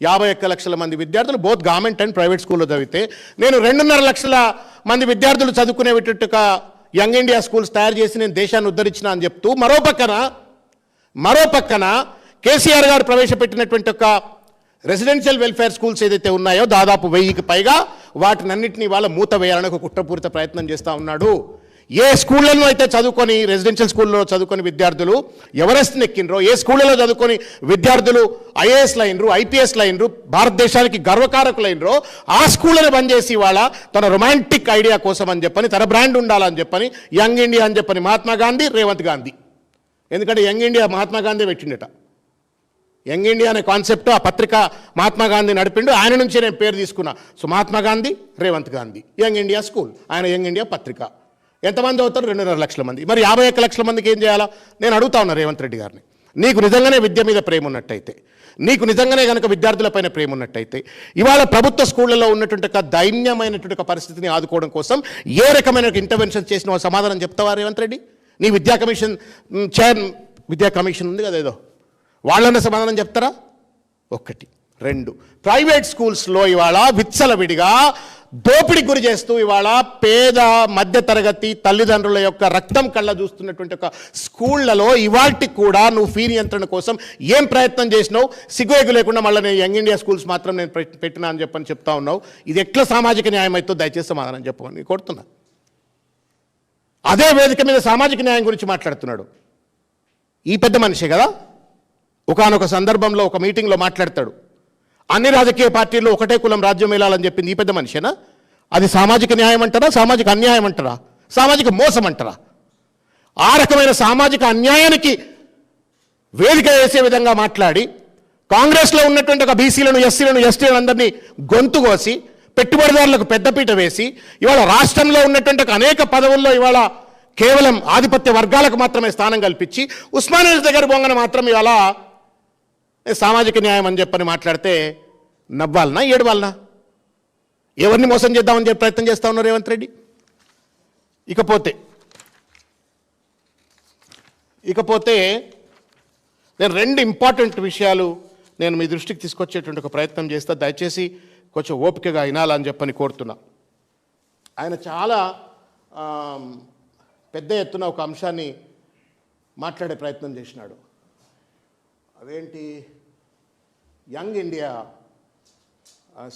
51 లక్షల మంది విద్యార్థులు బోత్ గవర్నమెంట్ అండ్ ప్రైవేట్ స్కూల్లో చదివితే నేను 2.5 లక్షల మంది విద్యార్థులు చదువుకునేటట్టుగా యంగ్ ఇండియా స్కూల్స్ తయారు చేసి నేను దేశాన్ని ఉద్ధరించిన అని చెప్తూ మరో పక్కన కేసీఆర్ గారు ప్రవేశపెట్టినటువంటి ఒక రెసిడెన్షియల్ వెల్ఫేర్ స్కూల్స్ ఏదైతే ఉన్నాయో దాదాపు 1000కి పైగా వాటినన్నింటినీ వాళ్ళ మూత వేయాలని ఒక కుట్రపూరిత ప్రయత్నం చేస్తూ ఉన్నాడు. ఏ స్కూళ్ళలో అయితే చదువుకొని రెసిడెన్షియల్ స్కూల్లో చదువుకొని విద్యార్థులు ఎవరెస్ట్ని ఎక్కినరో, ఏ స్కూళ్ళలో చదువుకొని విద్యార్థులు ఐఏఎస్లు అయినరు, ఐపీఎస్లు అయినరు, భారతదేశానికి గర్వకారకులైనరో ఆ స్కూళ్ళని బంద్ చేసి వాళ్ళ తన రొమాంటిక్ ఐడియా కోసం అని చెప్పని, తన బ్రాండ్ ఉండాలని చెప్పని యంగ్ ఇండియా అని చెప్పని మహాత్మా గాంధీ, రేవంత్ గాంధీ, ఎందుకంటే యంగ్ ఇండియా మహాత్మా గాంధీ పెట్టిండట. యంగ్ ఇండియా అనే కాన్సెప్ట్ ఆ పత్రిక మహాత్మా గాంధీ నడిపిండు, ఆయన నుంచి నేను పేరు తీసుకున్నా. So Mahatma Gandhi, Revanth Gandhi, young India school, ఆయన యంగ్ ఇండియా పత్రిక. ఎంతమంది అవుతారు? 2.5 లక్షల మంది. మరి 51 లక్షల మందికి ఏం చేయాలా? నేను అడుగుతా ఉన్నా రేవంత్ రెడ్డి గారిని, నీకు నిజంగానే విద్య మీద ప్రేమ ఉన్నట్టయితే, నీకు నిజంగానే కనుక విద్యార్థులపైన ప్రేమ ఉన్నట్టయితే, ఇవాళ ప్రభుత్వ స్కూళ్ళలో ఉన్నటువంటి ఒక దైన్యమైనటువంటి ఒక పరిస్థితిని ఆదుకోవడం కోసం ఏ రకమైన ఇంటర్వెన్షన్ చేసిన సమాధానం చెప్తావా రేవంత్ రెడ్డి? నీ విద్యా కమిషన్ విద్యా కమిషన్ ఉంది కదా, ఏదో వాళ్ళన్న సమాధానం చెప్తారా? 1. 2, ప్రైవేట్ స్కూల్స్లో ఇవాళ విచ్చలవిడిగా దోపిడీకి గురి చేస్తూ ఇవాళ పేద మధ్యతరగతి తల్లిదండ్రుల యొక్క రక్తం కళ్ళ చూస్తున్నటువంటి ఒక స్కూళ్లలో ఇవాల్టి కూడా నువ్వు ఫీ నియంత్రణ కోసం ఏం ప్రయత్నం చేసినావు? సిగ్గుఎగ్గు లేకుండా మళ్ళీ నేను యంగ్ ఇండియా స్కూల్స్ మాత్రం నేను పెట్టినా అని చెప్పని చెప్తా ఉన్నావు. ఇది ఎట్లా సామాజిక న్యాయం అయితే దయచేసి సమాధానం చెప్పమని కోరుతున్నా. అదే వేదిక మీద సామాజిక న్యాయం గురించి మాట్లాడుతున్నాడు ఈ పెద్ద మనిషే కదా, ఒకానొక సందర్భంలో ఒక మీటింగ్లో మాట్లాడతాడు, అన్ని రాజకీయ పార్టీల్లో ఒకటే కులం రాజ్యం వెళ్ళాలని చెప్పింది ఈ పెద్ద మనిషేనా? అది సామాజిక న్యాయం అంటారా, సామాజిక అన్యాయం అంటారా, సామాజిక మోసం అంటారా? ఆ రకమైన సామాజిక అన్యాయానికి వేదిక వేసే విధంగా మాట్లాడి కాంగ్రెస్లో ఉన్నటువంటి ఒక బీసీలను, ఎస్సీలను, ఎస్టీలను అందరినీ గొంతు కోసి పెట్టుబడిదారులకు పెద్దపీట వేసి ఇవాళ రాష్ట్రంలో ఉన్నటువంటి అనేక పదవుల్లో ఇవాళ కేవలం ఆధిపత్య వర్గాలకు మాత్రమే స్థానం కల్పించి ఉస్మానియా దగ్గర బొంగన మాత్రం ఇవాళ సామాజిక న్యాయం అని చెప్పని మాట్లాడితే నవ్వాలనా ఏడవాలనా? ఎవరిని మోసం చేద్దామని చెప్పి ప్రయత్నం చేస్తూ ఉన్నారు రేవంత్ రెడ్డి. ఇకపోతే నేను 2 ఇంపార్టెంట్ విషయాలు నేను మీ దృష్టికి తీసుకొచ్చేటువంటి ఒక ప్రయత్నం చేస్తా. దయచేసి కొంచెం ఓపికగా వినాలని చెప్పని కోరుతున్నా. ఆయన చాలా పెద్ద ఎత్తున ఒక అంశాన్ని మాట్లాడే ప్రయత్నం చేసినాడు. అదేంటి, యంగ్ ఇండియా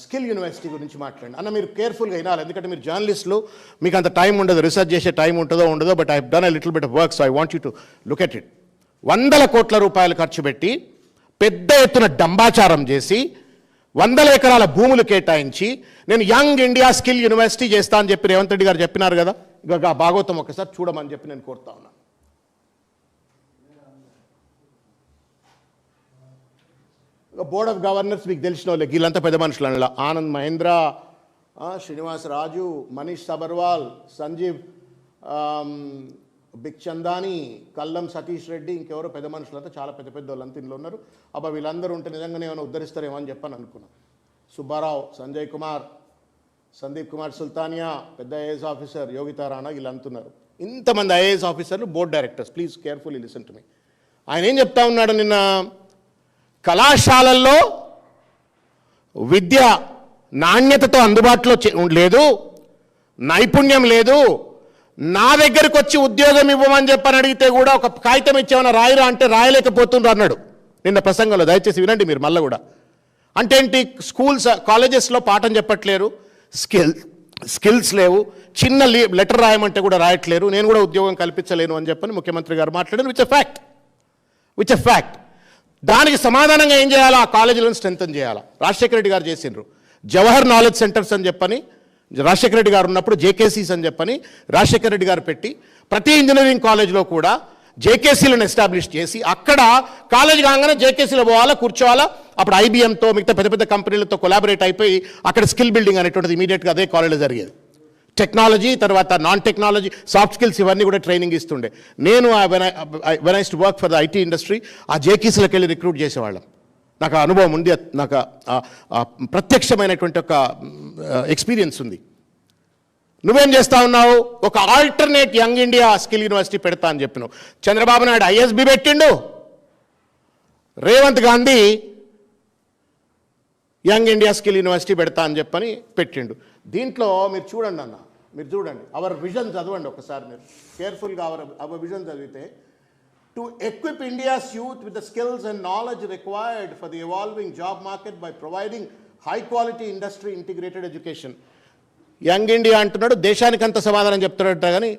స్కిల్ యూనివర్సిటీ గురించి మాట్లాడండి అన్న. మీరు కేర్ఫుల్గా వినాలి, ఎందుకంటే మీరు జర్నలిస్టులు, మీకు అంత టైం ఉండదు, రీసెర్చ్ చేసే టైం ఉంటుందో ఉండదో. But I done a little bit of work, so I want you to look at it. 100 కోట్ల రూపాయలు ఖర్చు పెట్టి పెద్ద ఎత్తున డంబాచారం చేసి 100 ఎకరాల భూములు కేటాయించి నేను యంగ్ ఇండియా స్కిల్ యూనివర్సిటీ చేస్తా అని చెప్పి రేవంత్ రెడ్డి గారు చెప్పినారు కదా. ఇక భాగవతం ఒకసారి చూడమని చెప్పి నేను కోరుతా ఉన్నాను. బోర్డ్ ఆఫ్ గవర్నర్స్ మీకు తెలిసిన వాళ్ళే, వీళ్ళంతా పెద్ద మనుషులు అలా ఆనంద్ మహేంద్ర, శ్రీనివాస్ రాజు, మనీష్ సబర్వాల్, సంజీవ్ బిక్చందాని, కల్లం సతీష్ రెడ్డి, ఇంకెవరో పెద్ద మనుషులంతా చాలా పెద్ద పెద్ద వాళ్ళంతా ఇందులో ఉన్నారు. అబ్బా వీళ్ళందరూ ఉంటే నిజంగానే ఏమైనా ఉద్ధరిస్తారేమో అని చెప్పని అనుకున్నాను. సుబ్బారావు, సంజయ్ కుమార్, సందీప్ కుమార్ సుల్తానియా, పెద్ద ఐఏఎస్ ఆఫీసర్, యోగితా రాణా, వీళ్ళు అంటున్నారు. ఇంతమంది ఐఏఎస్ ఆఫీసర్లు, board directors. Please carefully listen to me. ఆయన ఏం చెప్తా ఉన్నాడు నిన్న, కళాశాలల్లో విద్య నాణ్యతతో అందుబాటులో లేదు, నైపుణ్యం లేదు, నా దగ్గరికి వచ్చి ఉద్యోగం ఇవ్వమని చెప్పని అడిగితే కూడా ఒక కాగితం ఇచ్చేమన్నా రాయరా అంటే రాయలేకపోతుండ్రు అన్నాడు నిన్న ప్రసంగంలో. దయచేసి వినండి మీరు మళ్ళీ కూడా. అంటే ఏంటి, స్కూల్స్ కాలేజెస్లో పాఠం చెప్పట్లేరు, స్కిల్స్ లేవు, చిన్న లెటర్ రాయమంటే కూడా రాయట్లేరు, నేను కూడా ఉద్యోగం కల్పించలేను అని చెప్పని ముఖ్యమంత్రి గారు మాట్లాడారు. Which a fact. దానికి సమాధానంగా ఏం చేయాలా, ఆ కాలేజీలను స్ట్రెంథన్ చేయాలా. రాజశేఖర రెడ్డి గారు చేసిండ్రు. జవహర్ నాలెడ్జ్ సెంటర్స్ అని చెప్పని రాజశేఖర రెడ్డి గారు ఉన్నప్పుడు జేకేసీస్ అని చెప్పని రాజశేఖర రెడ్డి గారు పెట్టి ప్రతి ఇంజనీరింగ్ కాలేజ్లో కూడా జేకేసీలను ఎస్టాబ్లిష్ చేసి అక్కడ కాలేజ్ కాగానే జేకేసీలో పోవాలా, కూర్చోవాలా. అప్పుడు ఐబీఎంతో మిగతా పెద్ద పెద్ద కంపెనీలతో కొలాబరేట్ అయిపోయి అక్కడ స్కిల్ బిల్డింగ్ అనేటువంటిది ఇమీడియట్గా అదే కాలేజ్లో జరిగేది. టెక్నాలజీ, తర్వాత నాన్ టెక్నాలజీ, సాఫ్ట్ స్కిల్స్ ఇవన్నీ కూడా ట్రైనింగ్ ఇస్తుండే. నేను when I to work for the IT industry ఆ జేకేసీలకు వెళ్ళి రిక్రూట్ చేసేవాళ్ళం. నాకు ఆ అనుభవం ఉంది, నాకు ప్రత్యక్షమైనటువంటి ఒక ఎక్స్పీరియన్స్ ఉంది. నువ్వేం చేస్తా ఉన్నావు, ఒక alternate young India skill university పెడతా అని చెప్పినావు. చంద్రబాబు నాయుడు ఐఎస్బి పెట్టిండు, Revanth Gandhi young India skill university పెడతా అని చెప్పని పెట్టిండు. దీంట్లో మీరు చూడండి అన్న, మీరు చూడండి, అవర్ విజన్ చదవండి ఒకసారి మీరు కేర్ఫుల్గా. అవర్ విజన్ చదివితే, to equip India's youth with the skills and knowledge required for the evolving job market by providing high quality industry integrated education. Young India అంటున్నాడు, దేశానికి అంత సమాధానం చెప్తున్నట్ట, కానీ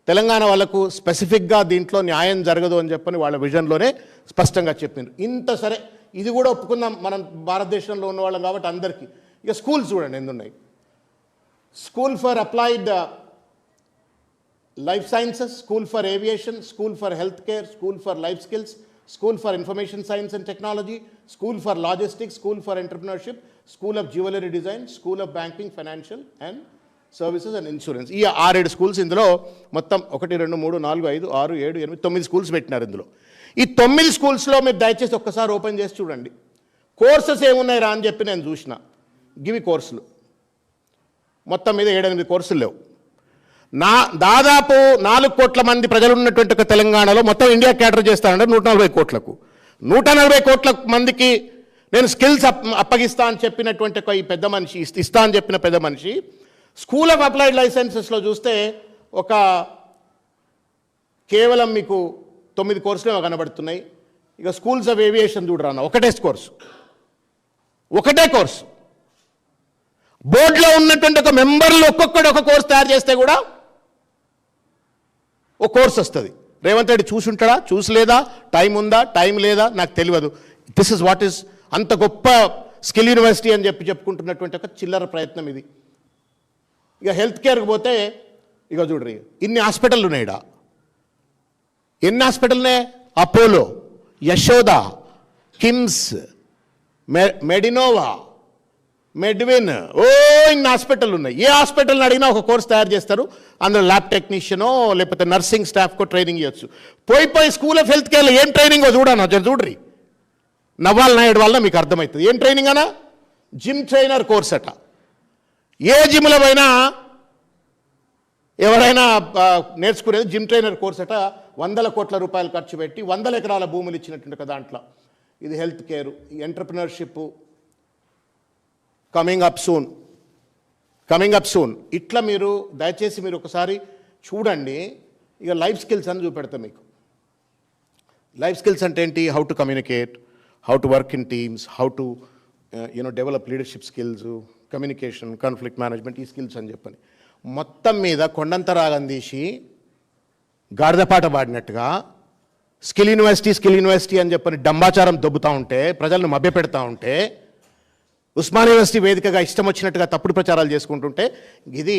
తెలంగాణ వాళ్ళకు స్పెసిఫిక్గా దీంట్లో న్యాయం జరగదు అని చెప్పని వాళ్ళ విజన్లోనే స్పష్టంగా చెప్పింది. ఇంత సరే, ఇది కూడా ఒప్పుకుందాం, మనం భారతదేశంలో ఉన్నవాళ్ళం కాబట్టి అందరికీ. ఇక స్కూల్స్ చూడండి ఎన్ని ఉన్నాయి. School for applied life sciences, school for aviation, school for health care, school for life skills, school for information science and technology, school for logistics, school for entrepreneurship, school of jewellery design, school of banking, financial and services and insurance. ఈ 6-7 schools ఇందులో మొత్తం 1, 2, 3, 4, 5, 6, 7, 8, 9 schools పెట్టినారు ఇందులో. ఈ 9 స్కూల్స్లో మీరు దయచేసి ఒక్కసారి ఓపెన్ చేసి చూడండి, కోర్సెస్ ఏమున్నాయి రా అని చెప్పి నేను చూసిన. గివి కోర్సులు మొత్తం మీద 7-8 కోర్సులు లేవు. దాదాపు 4 కోట్ల మంది ప్రజలు ఉన్నటువంటి ఒక తెలంగాణలో మొత్తం ఇండియా క్యాటర్ చేస్తానంటే 140 కోట్లకు, 140 కోట్ల మందికి నేను స్కిల్స్ అప్పగిస్తా అని చెప్పినటువంటి ఒక ఈ పెద్ద మనిషి, ఇస్తా అని చెప్పిన పెద్ద మనిషి, స్కూల్ ఆఫ్ అప్లైడ్ లైసెన్సెస్లో చూస్తే ఒక కేవలం మీకు 9 కోర్సులు కనబడుతున్నాయి. ఇక స్కూల్స్ ఆఫ్ ఏవియేషన్ చూడరాన్న, ఒకటే కోర్సు. బోర్డులో ఉన్నటువంటి ఒక మెంబర్లు ఒక్కొక్కడు ఒక కోర్సు తయారు చేస్తే కూడా ఒక కోర్సు వస్తుంది. రేవంత్ రెడ్డి చూసుంటాడా, చూసలేదా, టైం ఉందా, టైం లేదా, నాకు తెలియదు. దిస్ ఇస్ వాట్ ఈస్ అంత గొప్ప స్కిల్ యూనివర్సిటీ అని చెప్పుకుంటున్నటువంటి ఒక చిల్లర ప్రయత్నం ఇది. ఇక హెల్త్ కేర్కి పోతే ఇక చూడ్రి ఇన్ని హాస్పిటల్ ఉన్నాయిడా. ఎన్ని హాస్పిటల్నే? అపోలో, యశోద, కిమ్స్, మెడినోవా, మెడ్విన్, ఇన్ని హాస్పిటల్ ఉన్నాయి. ఏ హాస్పిటల్ని అడిగినా ఒక కోర్స్ తయారు చేస్తారు. అందులో ల్యాబ్ టెక్నీషియనో లేకపోతే నర్సింగ్ స్టాఫ్కో ట్రైనింగ్ ఇవ్వచ్చు. పోయి స్కూల్ ఆఫ్ హెల్త్ కేర్లో ఏం ట్రైనింగో చూడ్రి. నవ్వాల్ నాయుడు వల్ల మీకు అర్థమవుతుంది ఏం ట్రైనింగ్ అనా. జిమ్ ట్రైనర్ కోర్స్ అట. ఏ జిమ్లో పోయినా ఎవరైనా నేర్చుకునేది జిమ్ ట్రైనర్ కోర్స్ అట. 100 కోట్ల రూపాయలు ఖర్చు పెట్టి 100 ఎకరాల భూములు ఇచ్చినట్టు కదా దాంట్లో. ఇది హెల్త్ కేరు, ఈ ఎంటర్ప్రినర్షిప్ కమింగ్ అప్ సూన్. ఇట్లా మీరు దయచేసి మీరు ఒకసారి చూడండి. ఇక లైఫ్ స్కిల్స్ అని చూపెడతా మీకు. లైఫ్ స్కిల్స్ అంటే ఏంటి? How to communicate, how to work in teams, how to develop leadership skills, communication, conflict management, ఈ స్కిల్స్ అని చెప్పని మొత్తం మీద కొండంత రాగం తీసి గాడిదపాట పాడినట్టుగా స్కిల్ యూనివర్సిటీ అని చెప్పని డంబాచారం దొబ్బుతూ ఉంటే, ప్రజలను మభ్యపెడతా ఉంటే, ఉస్మానియా యూనివర్సిటీ వేదికగా ఇష్టం వచ్చినట్టుగా తప్పుడు ప్రచారాలు చేసుకుంటుంటే, ఇది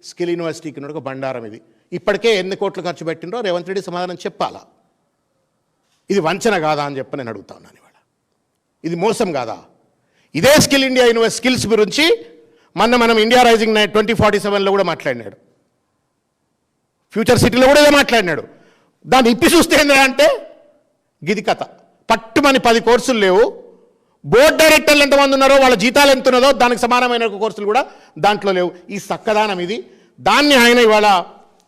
స్కిల్ యూనివర్సిటీకి ఒక బండారం. ఇది ఇప్పటికే ఎన్ని కోట్లు ఖర్చు పెట్టిండ్రో రేవంత్ రెడ్డి సమాధానం చెప్పాలా. ఇది వంచన కాదా అని చెప్పి నేను అడుగుతా ఉన్నాను ఇవాళ. ఇది మోసం కాదా? ఇదే స్కిల్స్ గురించి మనం ఇండియా రైజింగ్ 2047లో కూడా మాట్లాడినాడు. ఫ్యూచర్ సిటీలో కూడా మాట్లాడినాడు. దాన్ని ఇప్పి చూస్తే ఏంటంటే అంటే గిది కథ. పట్టుమని 10 కోర్సులు లేవు. బోర్డు డైరెక్టర్లు ఎంతమంది ఉన్నారో వాళ్ళ జీతాలు ఎంత ఉన్నదో దానికి సమానమైన కోర్సులు కూడా దాంట్లో లేవు. ఈ సక్కదానం ఇది. దాన్ని ఆయన ఇవాళ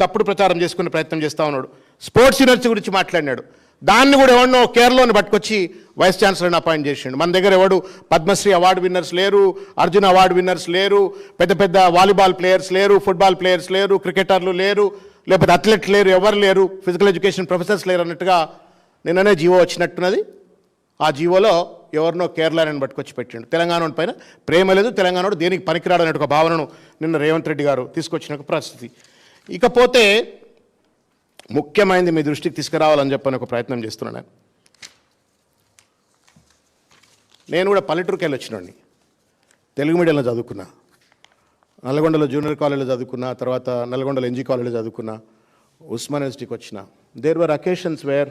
తప్పుడు ప్రచారం చేసుకునే ప్రయత్నం చేస్తూ ఉన్నాడు. స్పోర్ట్స్ యూనివర్సిటీ గురించి మాట్లాడినాడు. దాన్ని కూడా ఎవరినో కేరళలోని పట్టుకొచ్చి వైస్ ఛాన్సలర్ని అపాయింట్ చేసిండు. మన దగ్గర ఎవడు పద్మశ్రీ అవార్డు విన్నర్స్ లేరు, అర్జున్ అవార్డు విన్నర్స్ లేరు, పెద్ద వాలీబాల్ ప్లేయర్స్ లేరు, ఫుట్బాల్ ప్లేయర్స్ లేరు, క్రికెటర్లు లేరు, లేకపోతే అథ్లెట్లు లేరు, ఎవరు లేరు, ఫిజికల్ ఎడ్యుకేషన్ ప్రొఫెసర్స్ లేరు అన్నట్టుగా నిన్ననే జీవో వచ్చినట్టున్నది. ఆ జీవోలో ఎవరినో కేరళని పట్టుకొచ్చి పెట్టిండు. తెలంగాణ పైన ప్రేమ లేదు, తెలంగాణ దేనికి పనికిరాడు అనే ఒక భావనను నిన్న రేవంత్ రెడ్డి గారు తీసుకొచ్చిన పరిస్థితి. ఇకపోతే ముఖ్యమైనది మీ దృష్టికి తీసుకురావాలని చెప్పని ఒక ప్రయత్నం చేస్తున్నాను. నేను కూడా పల్లెటూరుకి వెళ్ళి వచ్చినండి. తెలుగు మీడియంలో చదువుకున్నా, నల్గొండలో జూనియర్ కాలేజీలో చదువుకున్నా, తర్వాత నల్గొండలో ఎన్జీ కాలేజీలో చదువుకున్నా, ఉస్మాన్ యూనివర్సిటీకి వచ్చిన. There were occasions where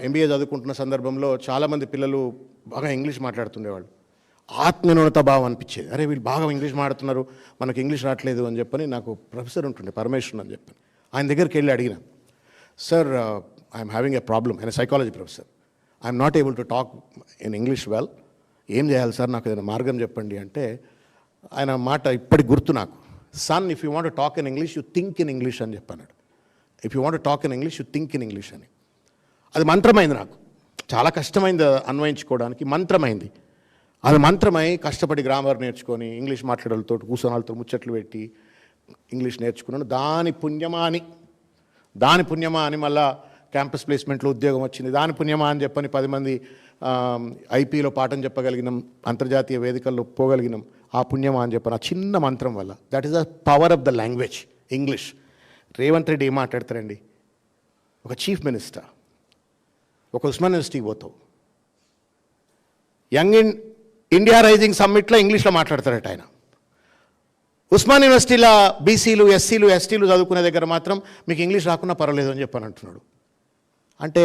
MBA చదువుకుంటున్న సందర్భంలో చాలామంది పిల్లలు బాగా ఇంగ్లీష్ మాట్లాడుతుండేవాళ్ళు. ఆత్మన్యూనత భావం అనిపించేది. అరే వీళ్ళు బాగా ఇంగ్లీష్ మాట్లాడుతున్నారు, మనకు ఇంగ్లీష్ రావట్లేదు అని చెప్పని నాకు ప్రొఫెసర్ ఉంటుండే పరమేశ్వరన్ అని చెప్పని. ఆయన దగ్గరికి వెళ్ళి అడిగిన, sir I'm having a problem. ఆయన psychology professor. I'm not able to talk in English well. ఏం చేయాలి సార్, నాకు ఏదైనా మార్గం చెప్పండి అంటే ఆయన మాట ఇప్పటికి గుర్తు నాకు. Son, if you want talk in English you think in English అని చెప్పన్నాడు. If you want talk in English you think in English అని. అది మంత్రమైంది. నాకు చాలా కష్టమైంది అన్వయించుకోవడానికి. మంత్రమైంది. అది మంత్రమై కష్టపడి గ్రామర్ నేర్చుకొని ఇంగ్లీష్ మాట్లాడేలతో కూర్చొని వాళ్ళతో ముచ్చట్లు పెట్టి ఇంగ్లీష్ నేర్చుకున్నాను. దాని పుణ్యమా అని మళ్ళా క్యాంపస్ ప్లేస్మెంట్లో ఉద్యోగం వచ్చింది. దాని పుణ్యమా అని చెప్పని 10 మంది ఐపీలో పాఠం చెప్పగలిగినాం, అంతర్జాతీయ వేదికల్లో పోగలిగినాం. ఆ పుణ్యమా అని చెప్పని ఆ చిన్న మంత్రం వల్ల. That is the power of the language English. Revanth Reddy ఏం మాట్లాడతారండి? ఒక చీఫ్ మినిస్టర్, ఒక ఉస్మాన్ యూనివర్సిటీకి పోతావు, ఇండియా రైజింగ్ సమ్మిట్లో ఇంగ్లీష్లో మాట్లాడతారట ఆయన. ఉస్మాన్ యూనివర్సిటీలో బీసీలు, ఎస్సీలు, ఎస్టీలు చదువుకునే దగ్గర మాత్రం మీకు ఇంగ్లీష్ రాకున్నా పర్వాలేదు అని చెప్పని అంటున్నాడు. అంటే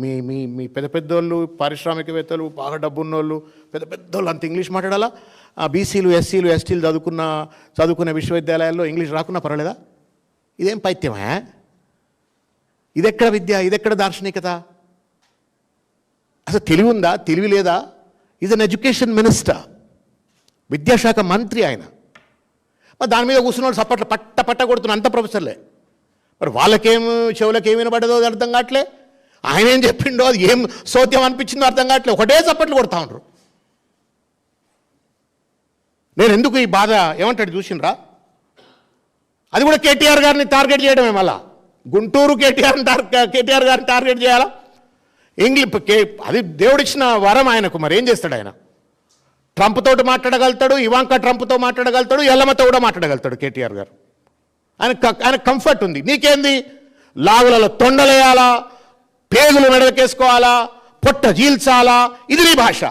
మీ మీ మీ పెద్దోళ్ళు, పారిశ్రామికవేత్తలు, బాగా డబ్బున్నోళ్ళు, పెద్దోళ్ళు అంత ఇంగ్లీష్ మాట్లాడాలా? బీసీలు, ఎస్సీలు, ఎస్టీలు చదువుకునే విశ్వవిద్యాలయాల్లో ఇంగ్లీష్ రాకున్నా పర్వాలేదా? ఇదేం పైత్యమా? ఇదెక్కడ విద్య? ఇదెక్కడ దార్శనికత? అసలు తెలివి ఉందా? తెలివి లేదా? ఈజ్ అన్ ఎడ్యుకేషన్ మినిస్టర్, విద్యాశాఖ మంత్రి ఆయన. మరి దాని మీద కూర్చున్న వాళ్ళు సప్పట్లు పట్ట కొడుతున్న అంత ప్రొఫెసర్లే. మరి చెవులకేం వినబడ్డదో అర్థం కావట్లే. ఆయన ఏం చెప్పిండో అది ఏం సోత్యం అనిపించిందో అర్థం కావట్లే. ఒకటే చప్పట్లు కొడతా ఉండరు. నేను ఎందుకు ఈ బాధ ఏమంటాడు చూసిండ్రా? అది కూడా కేటీఆర్ గారిని టార్గెట్ చేయడమే. మళ్ళా గుంటూరు కేటీఆర్ గారిని టార్గెట్ చేయాలా? అది దేవుడిచ్చిన వరం ఆయనకు. మరి ఏం చేస్తాడు ఆయన? ట్రంప్తో మాట్లాడగలుగుతాడు, ఇవాంకా ట్రంప్తో మాట్లాడగలుగుతాడు, ఎల్లమ్మతో కూడా మాట్లాడగలుగుతాడు కేటీఆర్ గారు. ఆయన కంఫర్ట్ ఉంది. నీకేంది? లాగులలో తొండలేయాలా, పేగులు మెడకేసుకోవాలా, పొట్ట జీల్చాలా, ఇది నీ భాష.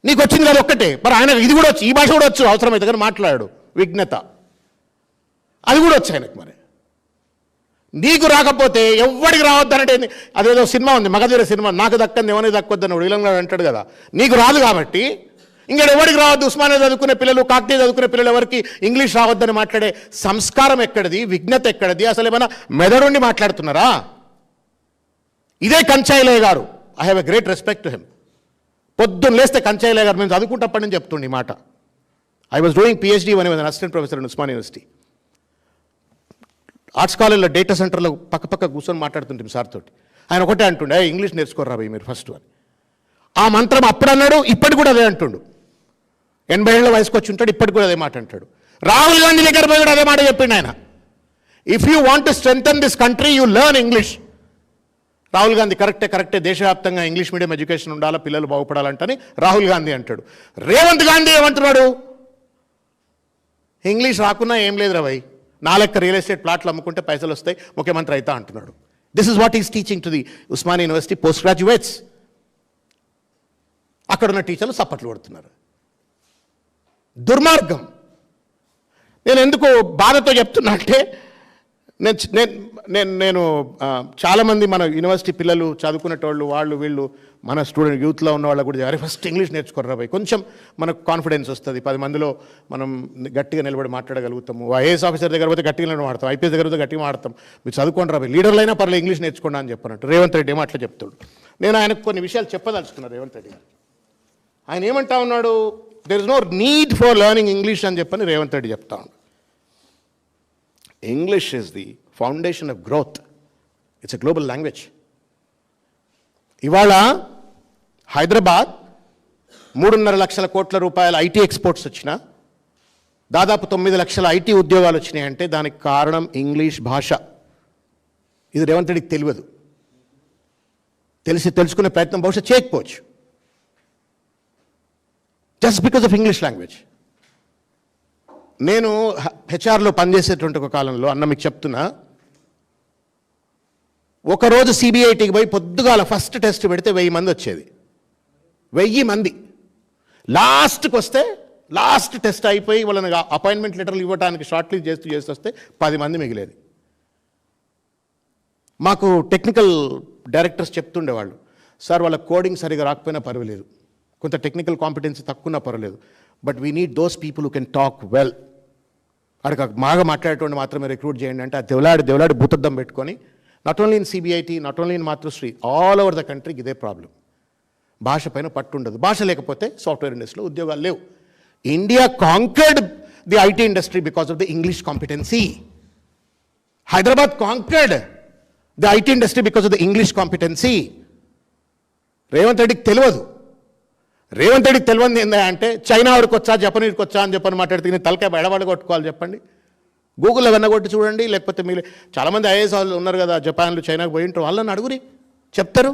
నీకు వచ్చింది కదా ఒక్కటే, మరి ఆయన ఇది కూడా వచ్చు, ఈ భాష కూడా వచ్చు అవసరమైతే, కానీ మాట్లాడు విఘ్నత అది కూడా వచ్చు ఆయనకు. మరి నీకు రాకపోతే ఎవ్వడికి రావద్దనంటే, అదేదో సినిమా ఉంది మగధీర సినిమా, నాకు దక్కంది ఎవరికి దక్కొద్దని విలంగా అంటాడు కదా. నీకు రాదు కాబట్టి ఇంకా ఎవరికి రావద్దు. ఉస్మానియా చదువుకునే పిల్లలు, కాకతీయ చదువుకునే పిల్లలు ఎవరికి ఇంగ్లీష్ రావద్దని మాట్లాడే సంస్కారం ఎక్కడిది, విఘ్నత ఎక్కడిది? అసలు ఏమైనా మెదడుండి మాట్లాడుతున్నారా? ఇదే కంచాయిలయ్య గారు, I have a great respect to him. పొద్దున్న లేస్తే కంచాయిలయ్య గారు మేము చదువుకుంటప్పటి నుంచి చెప్తుండే ఈ మాట. I was doing PhD one assistant professor in Osmania university. Arts కాలేజ్లో డేటా సెంటర్లో పక్క కూర్చొని మాట్లాడుతుంటాం సార్ తోటి. ఆయన ఒకటే అంటుండే, ఇంగ్లీష్ నేర్చుకోరా భయ్ మీరు ఫస్ట్ అని. ఆ మంత్రం అప్పుడు అన్నాడు, ఇప్పటికి కూడా అదే అంటుండు. 80 ఏళ్ళ వయసుకు వచ్చి ఉంటాడు, ఇప్పటికి కూడా అదే మాట అంటాడు. రాహుల్ గాంధీ దగ్గర పోయి కూడా అదే మాట చెప్పిండు ఆయన. If you want to strengthen this country you learn English. Rahul Gandhi కరెక్టే దేశవ్యాప్తంగా ఇంగ్లీష్ మీడియం ఎడ్యుకేషన్ ఉండాలా, పిల్లలు బాగుపడాలంటని రాహుల్ గాంధీ అంటాడు. రేవంత్ గాంధీ ఏమంటున్నాడు? ఇంగ్లీష్ రాకున్నా ఏం లేదు రా భయ్, నా లెక్క రియల్ ఎస్టేట్ ప్లాట్లు అమ్ముకుంటే పైసలు వస్తాయి, ముఖ్యమంత్రి అవుతా అంటున్నాడు. This is what is teaching to the Osmania university post graduates. అక్కడున్న టీచర్లు సప్పట్లు కొడుతున్నారు. దుర్మార్గం. నేను ఎందుకు బాధతో చెప్తున్నా అంటే, నేను చాలామంది మన యూనివర్సిటీ పిల్లలు చదువుకునేటోళ్ళు, వాళ్ళు వీళ్ళు మన స్టూడెంట్ యూత్లో ఉన్న వాళ్ళు కూడా అరే ఫస్ట్ ఇంగ్లీష్ నేర్చుకోర్రా భయ్, కొంచెం మనకు కాన్ఫిడెన్స్ వస్తుంది, 10 మందిలో మనం గట్టిగా నిలబడి మాట్లాడగలుగుతాము. ఐఏఎస్ ఆఫీసర్ దగ్గర పోతే గట్టిగా నిలబడి మాడతాం, ఐపీఎస్ దగ్గర పోతే గట్టిగా మాడతాం. మీరు చదువుకోండి రా భయ్, లీడర్లు అయినా పర్లేదు ఇంగ్లీష్ నేర్చుకోండి అని చెప్పినట్టు రేవంత్ రెడ్డి ఏమో అట్లా చెప్తాడు. నేను ఆయనకు కొన్ని విషయాలు చెప్పదలుచుకున్నాను. రేవంత్ రెడ్డి గారు ఆయన ఏమంటా ఉన్నాడు, there is no need for learning English అని చెప్పని రేవంత్ రెడ్డి చెప్తా ఉన్నాడు. English is the foundation of growth. It's a global language. ఇవాళ హైదరాబాద్ 3.5 లక్షల కోట్ల రూపాయల ఐటీ ఎక్స్పోర్ట్స్ వచ్చినా, దాదాపు 9 లక్షల ఐటీ ఉద్యోగాలు వచ్చినాయంటే దానికి కారణం ఇంగ్లీష్ భాష. ఇది రేవంత్ రెడ్డికి తెలియదు, తెలుసుకునే ప్రయత్నం బహుశా చేయకపోవచ్చు, just because of English language. నేను హెచ్ఆర్లో పనిచేసేటువంటి ఒక కాలంలో అన్న మీకు చెప్తున్నా, ఒకరోజు సిబిఐటికి పోయి పొద్దుగాల ఫస్ట్ టెస్ట్ పెడితే 1000 మంది వచ్చేది. 1000 మంది లాస్ట్కి వస్తే, లాస్ట్ టెస్ట్ అయిపోయి వాళ్ళని అపాయింట్మెంట్ లెటర్లు ఇవ్వడానికి షార్ట్ లిస్ట్ చేస్తూ వస్తే 10 మంది మిగిలేది. మాకు టెక్నికల్ డైరెక్టర్స్ చెప్తుండేవాళ్ళు, సార్ వాళ్ళ కోడింగ్ సరిగా రాకపోయినా పర్వాలేదు, కొంత టెక్నికల్ కాంపిటెన్సీ తక్కువన్నా పర్వాలేదు, but we need those people who can talk well. అక్కడ బాగా మాట్లాడేటువంటి మాత్రమే రిక్రూట్ చేయండి అంటే, ఆ దేవులాడి భూతద్దం పెట్టుకొని, not only in CBIT, not only in Matrusri, all over the కంట్రీకి ఇదే ప్రాబ్లం. భాష పైన పట్టు ఉండదు. భాష లేకపోతే సాఫ్ట్వేర్ ఇండస్ట్రీలో ఉద్యోగాలు లేవు. India conquered the IT industry because of the English competency. Hyderabad conquered the IT industry because of the English competency. Revanth రెడ్డికి తెలియదు. రేవంత్ రెడ్డికి తెలియదు ఏందా అంటే, చైనా వాడికి వచ్చా, జపనీడికి వచ్చా అని చెప్పని మాట్లాడితే నేను తలకాయ ఎడబడి కొట్టుకోవాలి చెప్పండి. గూగుల్లో వెన్నగొట్టి చూడండి, లేకపోతే మీరు చాలామంది ఐఏఎస్ వాళ్ళు ఉన్నారు కదా జపాన్లు, చైనాకు పోయి ఉంటారు, వాళ్ళని అడుగురి చెప్తారు.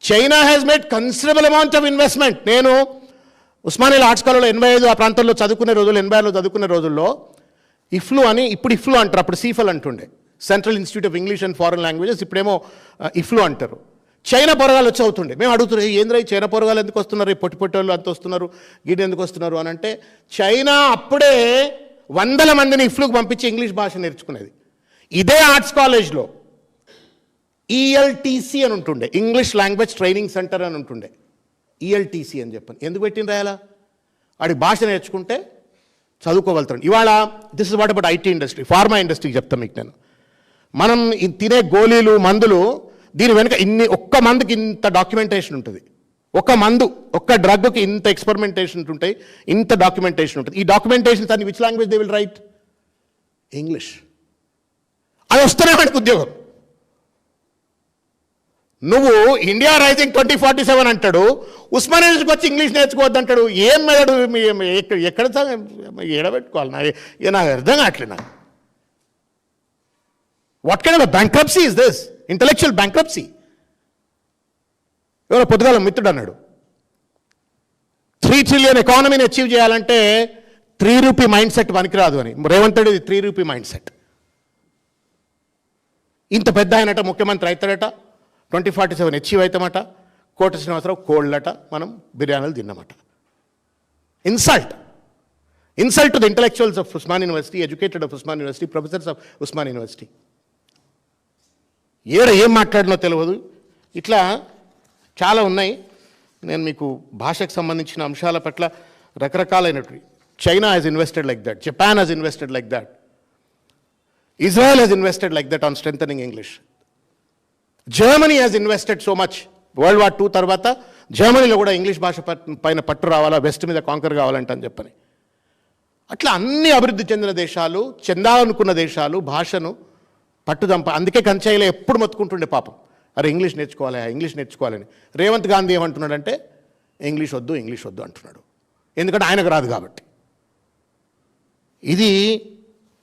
China has made considerable amount of investment. నేను ఉస్మానియా ఆర్ట్స్ కాలేజ్లో 85 ఆ ప్రాంతంలో చదువుకునే రోజుల్లో, 86లో చదువుకునే రోజుల్లో ఇఫ్లు అని, ఇప్పుడు ఇఫ్లు అంటారు, అప్పుడు సీఫల్ అంటుండే, central institute of English and foreign languages, ఇప్పుడేమో ఇఫ్లు అంటారు. చైనా పొరగాలు వచ్చి అవుతుండే. మేము అడుగుతున్నాం, ఏంద్రా ఈ చైనా పొరగాలు ఎందుకు వస్తున్నారు, ఈ పొట్టి వాళ్ళు అంత వస్తున్నారు, గీడ ఎందుకు వస్తున్నారు అని అంటే, చైనా అప్పుడే 100 మందిని ఇఫ్లుకు పంపించి ఇంగ్లీష్ భాష నేర్చుకునేది. ఇదే ఆర్ట్స్ కాలేజ్లో ఈఎల్టీసీ అని ఉంటుండే, ఇంగ్లీష్ లాంగ్వేజ్ ట్రైనింగ్ సెంటర్ అని ఉంటుండే. ఈఎల్టీసీ అని చెప్పని ఎందుకు పెట్టిన రాయాలా, వాడి భాష నేర్చుకుంటే చదువుకోగలుగుతాడు. ఇవాళ this is what about IT industry. Pharma ఇండస్ట్రీకి చెప్తాను మీకు నేను. మనం తినే గోళీలు, మందులు, దీని వెనుక ఒక్క మందుకి ఇంత డాక్యుమెంటేషన్ ఉంటుంది. ఒక్క డ్రగ్కి ఇంత ఎక్స్పెరిమెంటేషన్ ఉంటాయి, ఇంత డాక్యుమెంటేషన్ ఉంటుంది. ఈ డాక్యుమెంటేషన్స్ అన్ని which language they will write? English. అది వస్తేనే వాడికి ఉద్యోగం. నువ్వు ఇండియా రైజింగ్ 2047 అంటాడు, ఉస్మానియా నుంచి వచ్చి ఇంగ్లీష్ నేర్చుకోవద్దు అంటాడు. ఏం మెదడు ఎక్కడ ఎడబెట్టుకోవాలి? నాకు అర్థం కావట్లేదు. నాకు what kind of bankruptcy is this? Intellectual bankruptcy. ఎవరో పొద్దుగాల మిత్రుడు అన్నాడు, 3 ట్రిలియన్ ఎకానమీని అచీవ్ చేయాలంటే 3 రూపీ మైండ్ సెట్ పనికిరాదు అని. Revanth Reddy 3 rupee mind set. ఇంత పెద్ద ఆయనట ముఖ్యమంత్రి అవుతాడట, 2047 అచీవ్ అవుతామట, కోట శ్రీనివాసరావు కోళ్ళట, మనం బిర్యానీలు తిన్నామట. Insult to the intellectuals of Osman university, educated of Osman university, professors of Osman university. ఏం మాట్లాడినో తెలియదు. ఇట్లా చాలా ఉన్నాయి. నేను మీకు భాషకు సంబంధించిన అంశాల పట్ల రకరకాలైనటువంటి, China has invested like that, Japan has invested like that, Israel has invested like that on strengthening English, Germany has invested so much. World War II తర్వాత జర్మనీలో కూడా ఇంగ్లీష్ భాష పైన పట్టు రావాలా, వెస్ట్ మీద కాంకర్ కావాలంట అని చెప్పని. అట్లా అన్ని అభివృద్ధి చెందిన దేశాలు, చెందాలనుకున్న దేశాలు భాషను పట్టుదంప. అందుకే కంచాయిలో ఎప్పుడు మొత్తుకుంటుండే పాపం, అరే ఇంగ్లీష్ నేర్చుకోవాలని. రేవంత్ గాంధీ ఏమంటున్నాడంటే ఇంగ్లీష్ వద్దు అంటున్నాడు. ఎందుకంటే ఆయనకు రాదు కాబట్టి. ఇది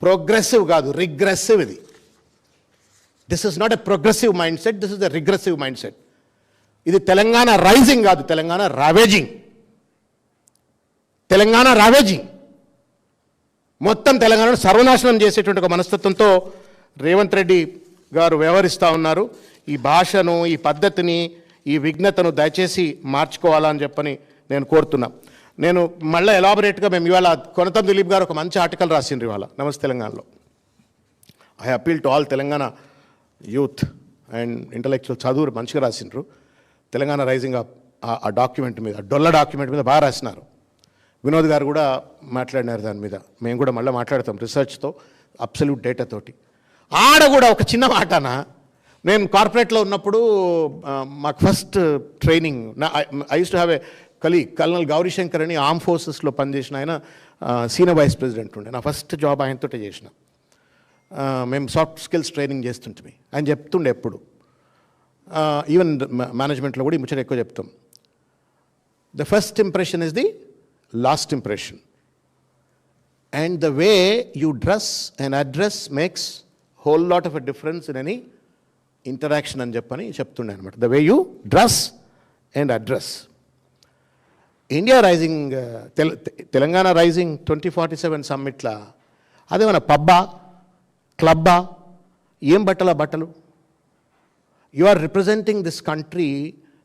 ప్రోగ్రెసివ్ కాదు, రిగ్రెసివ్. ఇది this is not a progressive mind set, this is a regressive mind set. ఇది తెలంగాణ రైజింగ్ కాదు, తెలంగాణ రావేజింగ్. మొత్తం తెలంగాణను సర్వనాశనం చేసేటువంటి ఒక మనస్తత్వంతో రేవంత్ రెడ్డి గారు వ్యవహరిస్తూ ఉన్నారు. ఈ భాషను, ఈ పద్ధతిని, ఈ విఘ్నతను దయచేసి మార్చుకోవాలని చెప్పని నేను కోరుతున్నా. నేను మళ్ళీ ఎలాబొరేట్గా మేము ఇవాళ కొనతం దిలీప్ గారు ఒక మంచి ఆర్టికల్ రాసిండ్రు ఇవాళ నమస్తే తెలంగాణలో. I appeal to all Telangana youth and intellectual, చదువు మంచిగా రాసిండ్రు. తెలంగాణ రైజింగ్ ఆ డాక్యుమెంట్ మీద, డొల్ల డాక్యుమెంట్ మీద బాగా రాసినారు. వినోద్ గారు కూడా మాట్లాడినారు దాని మీద. మేము కూడా మళ్ళీ మాట్లాడతాం రీసెర్చ్తో, అబ్సల్యూట్ డేటాతోటి. ఆడ కూడా ఒక చిన్న మాటనా, నేను కార్పొరేట్లో ఉన్నప్పుడు మాకు first training, I use to have a colonel Gauri Shankar అని ఆర్మ్ ఫోర్సెస్లో పనిచేసిన ఆయన సీనియర్ వైస్ ప్రెసిడెంట్ ఉండే. నా ఫస్ట్ జాబ్ ఆయనతోటే చేసిన. మేము సాఫ్ట్ స్కిల్స్ ట్రైనింగ్ చేస్తుంటే ఆయన చెప్తుండే ఎప్పుడు, ఈవెన్ మేనేజ్మెంట్లో కూడా ఈ ముచ్చట ఎక్కువ చెప్తాం. The first impression is the last impression, and the way you dress and address makes whole lot of a difference in any interaction అని చెప్పని చెప్తుండే అనమాట. The way you dress and address. India rising, Telangana rising 2047 సమ్మిట్లా అదేమన్నా పబ్బా, క్లబ్బా, ఏం బట్టలు? You are representing this country,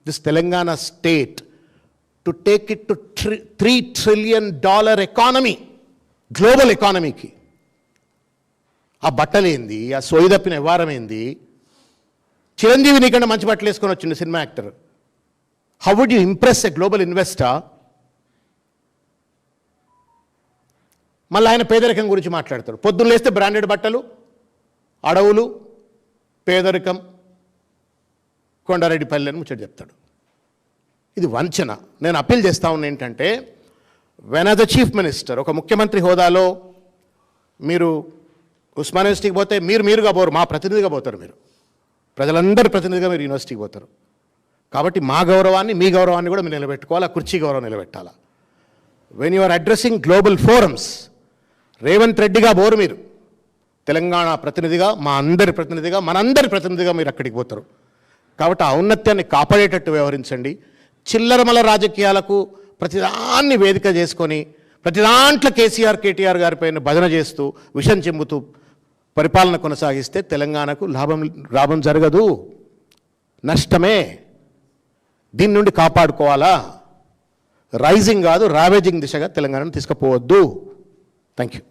this Telangana state, to take it to $3 trillion economy, global economy ki. ఆ బట్టలేంది, ఆ సోయి తప్పిన వ్యవహారం ఏంది? చిరంజీవి నీకంటే మంచి బట్టలు వేసుకొని వచ్చిండు cinema actor. How would you impress a global investor? మళ్ళీ ఆయన పేదరికం గురించి మాట్లాడతాడు. పొద్దున్న లేస్తే బ్రాండెడ్ బట్టలు, అడవులు, పేదరికం, కొండారెడ్డిపల్లి అని ముచ్చట చెప్తాడు. ఇది వంచన. నేను అప్పీల్ చేస్తా ఉన్నా ఏంటంటే, when as the chief minister, ఒక ముఖ్యమంత్రి హోదాలో మీరు ఉస్మాన్ యూనివర్సిటీకి పోతే మీరుగా పోరు, మా ప్రతినిధిగా పోతారు. మీరు ప్రజలందరి ప్రతినిధిగా మీరు యూనివర్సిటీకి పోతారు. కాబట్టి మా గౌరవాన్ని, మీ గౌరవాన్ని కూడా మీరు నిలబెట్టుకోవాలి, ఆ కుర్చీ గౌరవం నిలబెట్టాలా. When you are addressing global forums, Revanth రెడ్డిగా పోరు మీరు, తెలంగాణ ప్రతినిధిగా, మా అందరి ప్రతినిధిగా, మనందరి ప్రతినిధిగా మీరు అక్కడికి పోతారు. కాబట్టి ఆ ఔన్నత్యాన్ని కాపాడేటట్టు వ్యవహరించండి. చిల్లరమల రాజకీయాలకు ప్రతిదాన్ని వేదిక చేసుకొని, ప్రతి దాంట్లో కేటీఆర్ గారిపైన భజన చేస్తూ, విషం చెంబుతూ పరిపాలన కొనసాగిస్తే తెలంగాణకు లాభం జరగదు, నష్టమే. దీని నుండి కాపాడుకోవాలా. రైజింగ్ కాదు, రావేజింగ్ దిశగా తెలంగాణను తీసుకుపోవద్దు. Thank you.